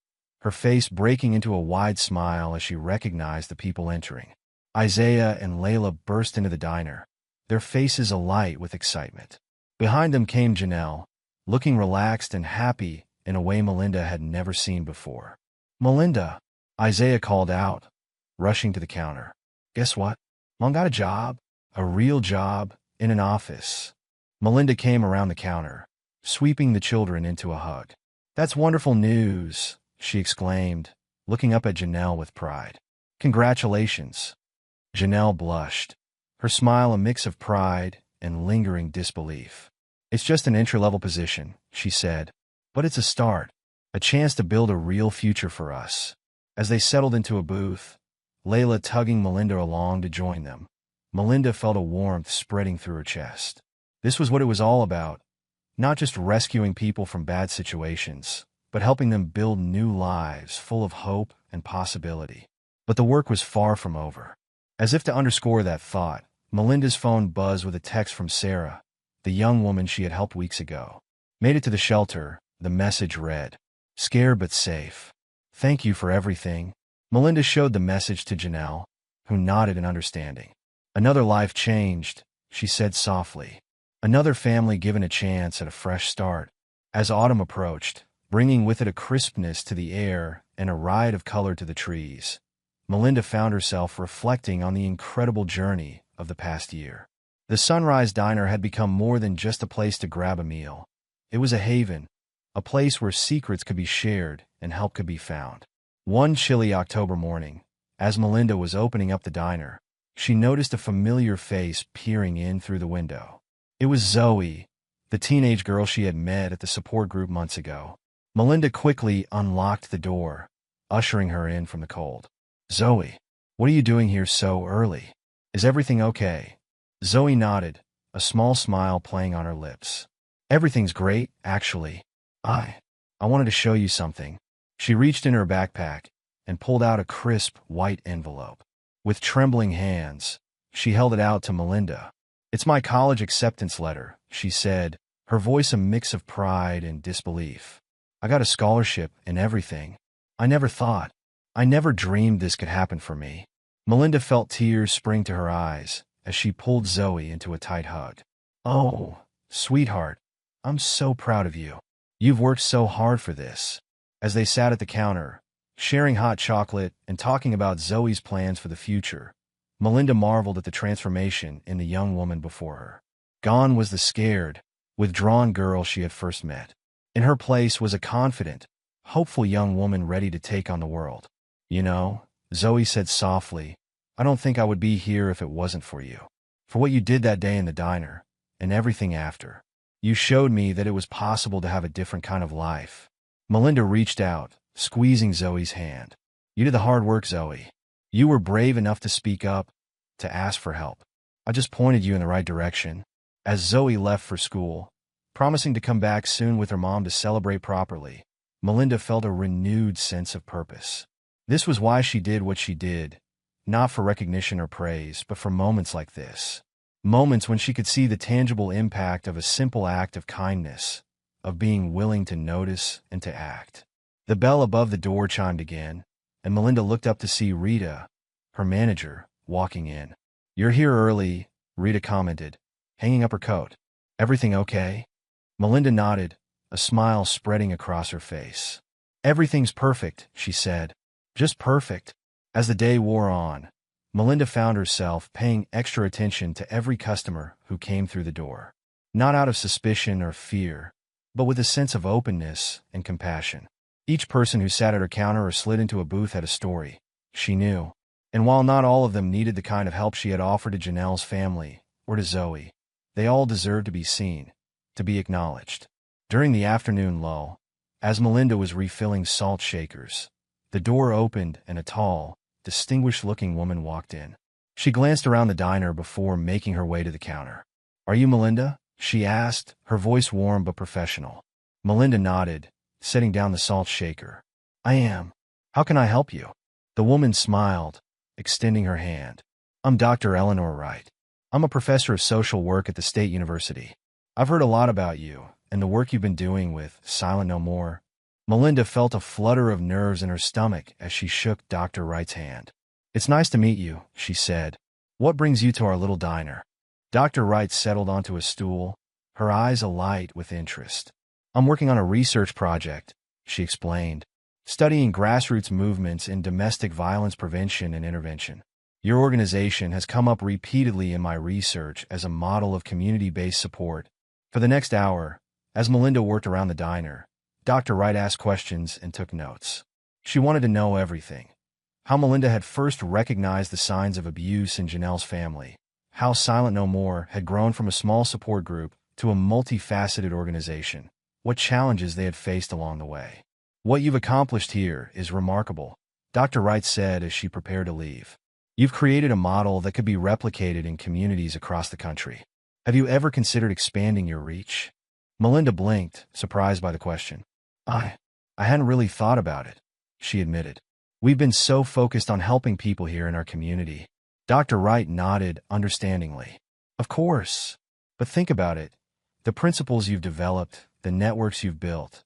her face breaking into a wide smile as she recognized the people entering. Isaiah and Layla burst into the diner, their faces alight with excitement. Behind them came Janelle, looking relaxed and happy in a way Melinda had never seen before. "Melinda," Isaiah called out, rushing to the counter. "Guess what? Mom got a job, a real job, in an office." Melinda came around the counter, sweeping the children into a hug. "That's wonderful news," she exclaimed, looking up at Janelle with pride. "Congratulations." Janelle blushed, her smile a mix of pride and lingering disbelief. "It's just an entry-level position," she said. "But it's a start, a chance to build a real future for us." As they settled into a booth, Layla tugging Melinda along to join them, Melinda felt a warmth spreading through her chest. This was what it was all about, not just rescuing people from bad situations, but helping them build new lives full of hope and possibility. But the work was far from over. As if to underscore that thought, Melinda's phone buzzed with a text from Sarah, the young woman she had helped weeks ago. Made it to the shelter, the message read, "Scared but safe. Thank you for everything." Melinda showed the message to Janelle, who nodded in understanding. "Another life changed," she said softly. "Another family given a chance at a fresh start." As autumn approached, bringing with it a crispness to the air and a riot of color to the trees, Melinda found herself reflecting on the incredible journey of the past year. The Sunrise Diner had become more than just a place to grab a meal. It was a haven, a place where secrets could be shared and help could be found. One chilly October morning, as Melinda was opening up the diner, she noticed a familiar face peering in through the window. It was Zoe, the teenage girl she had met at the support group months ago. Melinda quickly unlocked the door, ushering her in from the cold. "Zoe, what are you doing here so early? Is everything okay?" Zoe nodded, a small smile playing on her lips. "Everything's great, actually. I wanted to show you something." She reached in her backpack and pulled out a crisp, white envelope. With trembling hands, she held it out to Melinda. "It's my college acceptance letter," she said, her voice a mix of pride and disbelief. "I got a scholarship and everything. I never dreamed this could happen for me." Melinda felt tears spring to her eyes as she pulled Zoe into a tight hug. "Oh, sweetheart, I'm so proud of you. You've worked so hard for this." As they sat at the counter, sharing hot chocolate and talking about Zoe's plans for the future, Melinda marveled at the transformation in the young woman before her. Gone was the scared, withdrawn girl she had first met. In her place was a confident, hopeful young woman ready to take on the world. "You know," Zoe said softly, "I don't think I would be here if it wasn't for you. For what you did that day in the diner, and everything after. You showed me that it was possible to have a different kind of life." Melinda reached out, squeezing Zoe's hand. "You did the hard work, Zoe. You were brave enough to speak up, to ask for help. I just pointed you in the right direction." As Zoe left for school, promising to come back soon with her mom to celebrate properly, Melinda felt a renewed sense of purpose. This was why she did what she did, not for recognition or praise, but for moments like this. Moments when she could see the tangible impact of a simple act of kindness, of being willing to notice and to act. The bell above the door chimed again, and Melinda looked up to see Rita, her manager, walking in. "You're here early," Rita commented, hanging up her coat. "Everything okay?" Melinda nodded, a smile spreading across her face. "Everything's perfect," she said. "Just perfect." As the day wore on, Melinda found herself paying extra attention to every customer who came through the door. Not out of suspicion or fear, but with a sense of openness and compassion. Each person who sat at her counter or slid into a booth had a story, she knew. And while not all of them needed the kind of help she had offered to Janelle's family or to Zoe, they all deserved to be seen, to be acknowledged. During the afternoon lull, as Melinda was refilling salt shakers, the door opened and a tall, distinguished-looking woman walked in. She glanced around the diner before making her way to the counter. "Are you Melinda?" she asked, her voice warm but professional. Melinda nodded, setting down the salt shaker. "I am. How can I help you?" The woman smiled, extending her hand. "I'm Dr. Eleanor Wright. I'm a professor of social work at the State University. I've heard a lot about you and the work you've been doing with Silent No More." Melinda felt a flutter of nerves in her stomach as she shook Dr. Wright's hand. "It's nice to meet you," she said. "What brings you to our little diner?" Dr. Wright settled onto a stool, her eyes alight with interest. "I'm working on a research project," she explained, "studying grassroots movements in domestic violence prevention and intervention. Your organization has come up repeatedly in my research as a model of community-based support." For the next hour, as Melinda worked around the diner, Dr. Wright asked questions and took notes. She wanted to know everything. How Melinda had first recognized the signs of abuse in Janelle's family, how Silent No More had grown from a small support group to a multifaceted organization, what challenges they had faced along the way. "What you've accomplished here is remarkable," Dr. Wright said as she prepared to leave. "You've created a model that could be replicated in communities across the country. Have you ever considered expanding your reach?" Melinda blinked, surprised by the question. I hadn't really thought about it," she admitted. "We've been so focused on helping people here in our community." Dr. Wright nodded understandingly. "Of course. But think about it. The principles you've developed, the networks you've built,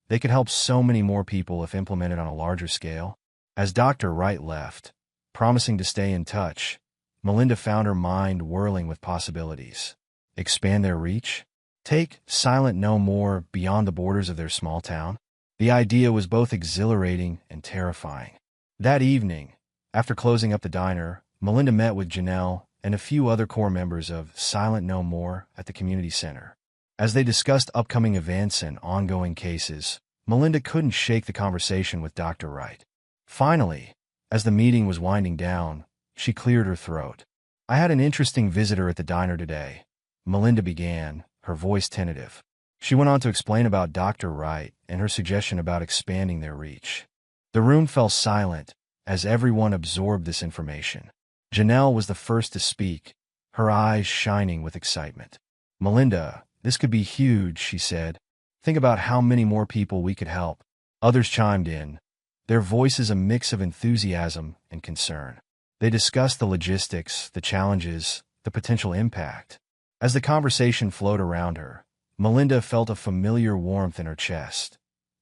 they could help so many more people if implemented on a larger scale." As Dr. Wright left, promising to stay in touch, Melinda found her mind whirling with possibilities. Expand their reach? Take Silent No More beyond the borders of their small town? The idea was both exhilarating and terrifying. That evening, after closing up the diner, Melinda met with Janelle and a few other core members of Silent No More at the community center. As they discussed upcoming events and ongoing cases, Melinda couldn't shake the conversation with Dr. Wright. Finally, as the meeting was winding down, she cleared her throat. "I had an interesting visitor at the diner today," Melinda began, her voice tentative. She went on to explain about Dr. Wright and her suggestion about expanding their reach. The room fell silent as everyone absorbed this information. Janelle was the first to speak, her eyes shining with excitement. "Melinda, this could be huge," she said. "Think about how many more people we could help." Others chimed in, their voices a mix of enthusiasm and concern. They discussed the logistics, the challenges, the potential impact. As the conversation flowed around her, Melinda felt a familiar warmth in her chest,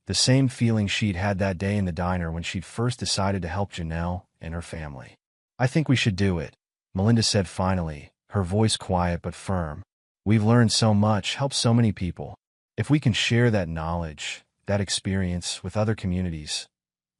the same feeling she'd had that day in the diner when she'd first decided to help Janelle and her family. "I think we should do it," Melinda said finally, her voice quiet but firm. "We've learned so much, helped so many people. If we can share that knowledge, that experience with other communities,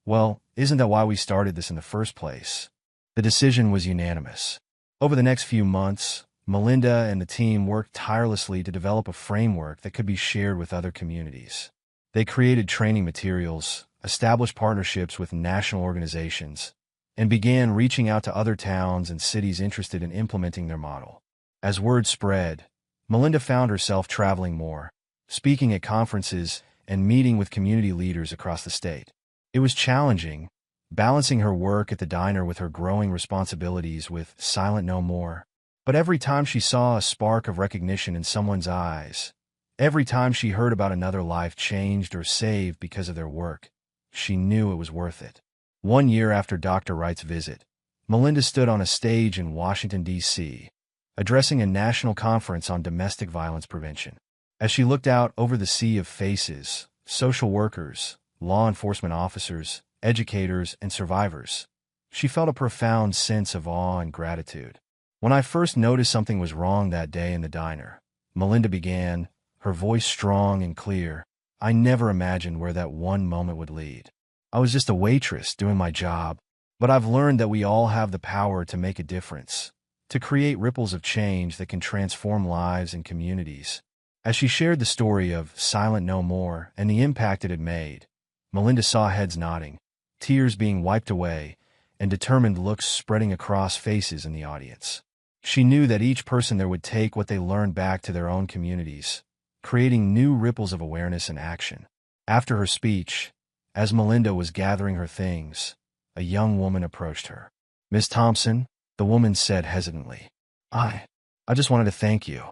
well, isn't that why we started this in the first place?" The decision was unanimous. Over the next few months, Melinda and the team worked tirelessly to develop a framework that could be shared with other communities. They created training materials, established partnerships with national organizations, and began reaching out to other towns and cities interested in implementing their model. As word spread, Melinda found herself traveling more, speaking at conferences and meeting with community leaders across the state. It was challenging, balancing her work at the diner with her growing responsibilities with Silent No More. But every time she saw a spark of recognition in someone's eyes, every time she heard about another life changed or saved because of their work, she knew it was worth it. 1 year after Dr. Wright's visit, Melinda stood on a stage in Washington, D.C., addressing a national conference on domestic violence prevention. As she looked out over the sea of faces, social workers, law enforcement officers, educators, and survivors, she felt a profound sense of awe and gratitude. "When I first noticed something was wrong that day in the diner," Melinda began, her voice strong and clear, "I never imagined where that one moment would lead. I was just a waitress doing my job, but I've learned that we all have the power to make a difference, to create ripples of change that can transform lives and communities." As she shared the story of Silent No More and the impact it had made, Melinda saw heads nodding, tears being wiped away, and determined looks spreading across faces in the audience. She knew that each person there would take what they learned back to their own communities, creating new ripples of awareness and action. After her speech, as Melinda was gathering her things, a young woman approached her. "Miss Thompson," the woman said hesitantly, I just wanted to thank you.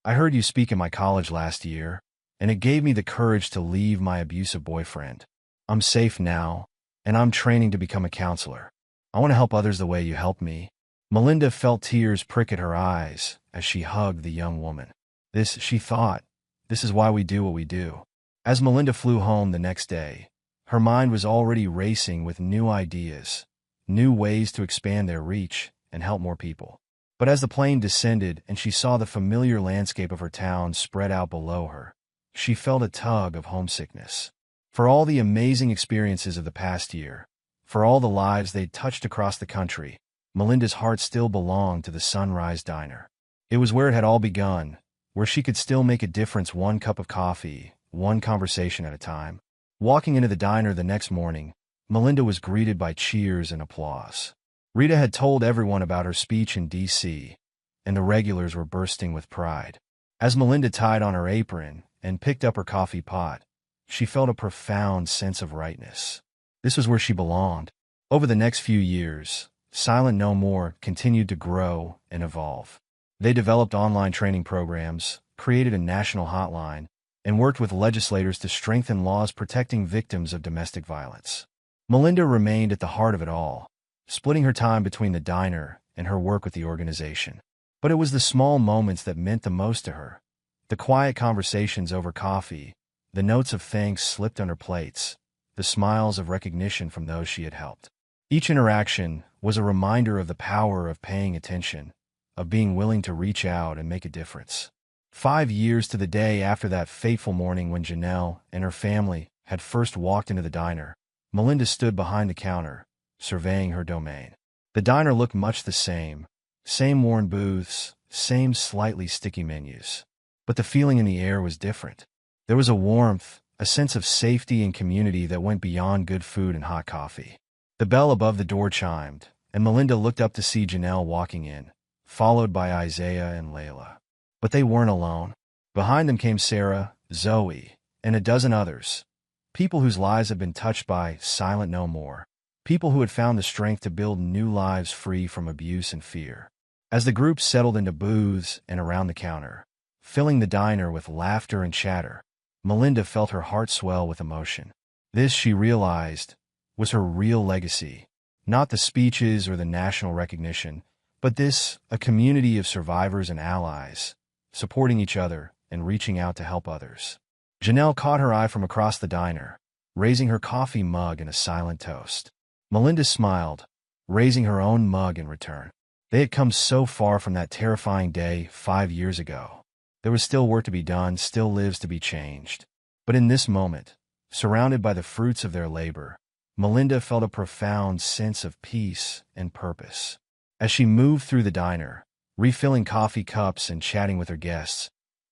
I heard you speak at my college last year, and it gave me the courage to leave my abusive boyfriend. I'm safe now, and I'm training to become a counselor. I want to help others the way you helped me." Melinda felt tears prick at her eyes as she hugged the young woman. She thought, this is why we do what we do. As Melinda flew home the next day, her mind was already racing with new ideas, new ways to expand their reach and help more people. But as the plane descended and she saw the familiar landscape of her town spread out below her, she felt a tug of homesickness. For all the amazing experiences of the past year, for all the lives they'd touched across the country, Melinda's heart still belonged to the Sunrise Diner. It was where it had all begun, where she could still make a difference one cup of coffee, one conversation at a time. Walking into the diner the next morning, Melinda was greeted by cheers and applause. Rita had told everyone about her speech in D.C., and the regulars were bursting with pride. As Melinda tied on her apron and picked up her coffee pot, she felt a profound sense of rightness. This was where she belonged. Over the next few years, Silent No More continued to grow and evolve. They developed online training programs, created a national hotline, and worked with legislators to strengthen laws protecting victims of domestic violence. Melinda remained at the heart of it all, splitting her time between the diner and her work with the organization. But it was the small moments that meant the most to her. The quiet conversations over coffee, the notes of thanks slipped on her plates, the smiles of recognition from those she had helped. Each interaction was a reminder of the power of paying attention, of being willing to reach out and make a difference. 5 years to the day after that fateful morning when Janelle and her family had first walked into the diner, Melinda stood behind the counter, surveying her domain. The diner looked much the same worn booths, same slightly sticky menus. But the feeling in the air was different. There was a warmth, a sense of safety and community that went beyond good food and hot coffee. The bell above the door chimed, and Melinda looked up to see Janelle walking in, followed by Isaiah and Layla. But they weren't alone. Behind them came Sarah, Zoe, and a dozen others, people whose lives had been touched by Silent No More, people who had found the strength to build new lives free from abuse and fear. As the group settled into booths and around the counter, filling the diner with laughter and chatter, Melinda felt her heart swell with emotion. This, she realized, was her real legacy. Not the speeches or the national recognition, but this, a community of survivors and allies, supporting each other and reaching out to help others. Janelle caught her eye from across the diner, raising her coffee mug in a silent toast. Melinda smiled, raising her own mug in return. They had come so far from that terrifying day 5 years ago. There was still work to be done, still lives to be changed. But in this moment, surrounded by the fruits of their labor, Melinda felt a profound sense of peace and purpose. As she moved through the diner, refilling coffee cups and chatting with her guests,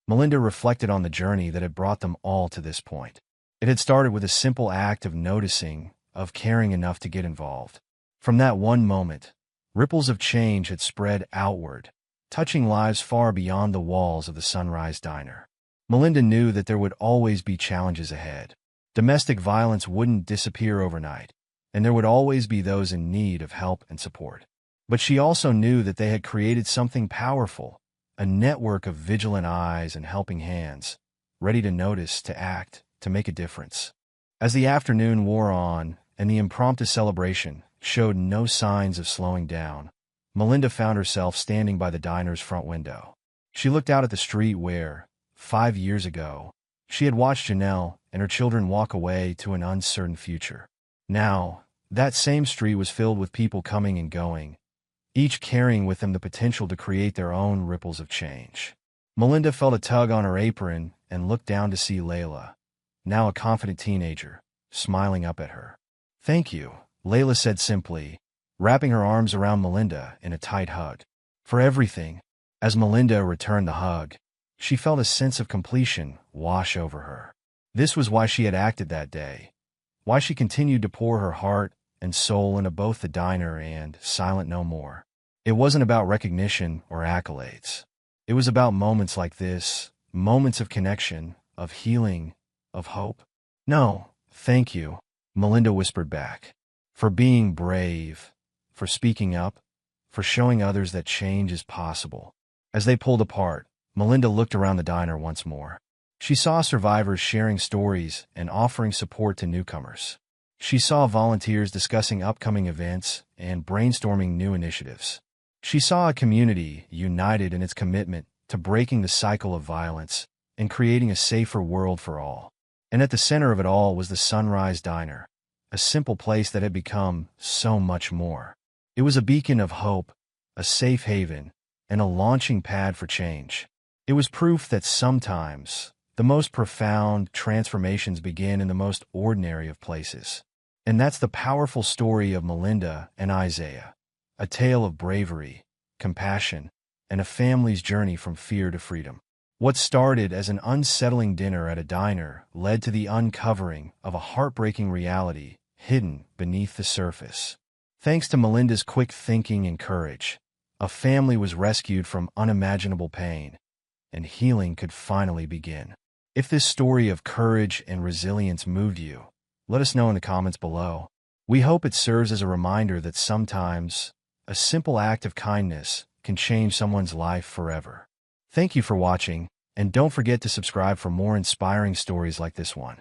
Melinda reflected on the journey that had brought them all to this point. It had started with a simple act of noticing, of caring enough to get involved. From that one moment, ripples of change had spread outward, touching lives far beyond the walls of the Sunrise Diner. Melinda knew that there would always be challenges ahead. Domestic violence wouldn't disappear overnight, and there would always be those in need of help and support. But she also knew that they had created something powerful, a network of vigilant eyes and helping hands, ready to notice, to act, to make a difference. As the afternoon wore on and the impromptu celebration showed no signs of slowing down, Melinda found herself standing by the diner's front window. She looked out at the street where, 5 years ago, she had watched Janelle and her children walk away to an uncertain future. Now, that same street was filled with people coming and going, each carrying with them the potential to create their own ripples of change. Melinda felt a tug on her apron and looked down to see Layla, now a confident teenager, smiling up at her. "Thank you," Layla said simply, wrapping her arms around Melinda in a tight hug. "For everything." As Melinda returned the hug, she felt a sense of completion wash over her. This was why she had acted that day, why she continued to pour her heart and soul into both the diner and Silent No More. It wasn't about recognition or accolades. It was about moments like this, moments of connection, of healing, of hope. "No, thank you," Melinda whispered back. "For being brave, for speaking up, for showing others that change is possible." As they pulled apart, Melinda looked around the diner once more. She saw survivors sharing stories and offering support to newcomers. She saw volunteers discussing upcoming events and brainstorming new initiatives. She saw a community united in its commitment to breaking the cycle of violence and creating a safer world for all. And at the center of it all was the Sunrise Diner, a simple place that had become so much more. It was a beacon of hope, a safe haven, and a launching pad for change. It was proof that sometimes the most profound transformations begin in the most ordinary of places. And that's the powerful story of Melinda and Isaiah, a tale of bravery, compassion, and a family's journey from fear to freedom. What started as an unsettling dinner at a diner led to the uncovering of a heartbreaking reality hidden beneath the surface. Thanks to Melinda's quick thinking and courage, A family was rescued from unimaginable pain, and healing could finally begin. If this story of courage and resilience moved you, let us know in the comments below. We hope it serves as a reminder that sometimes a simple act of kindness can change someone's life forever. Thank you for watching, and don't forget to subscribe for more inspiring stories like this one.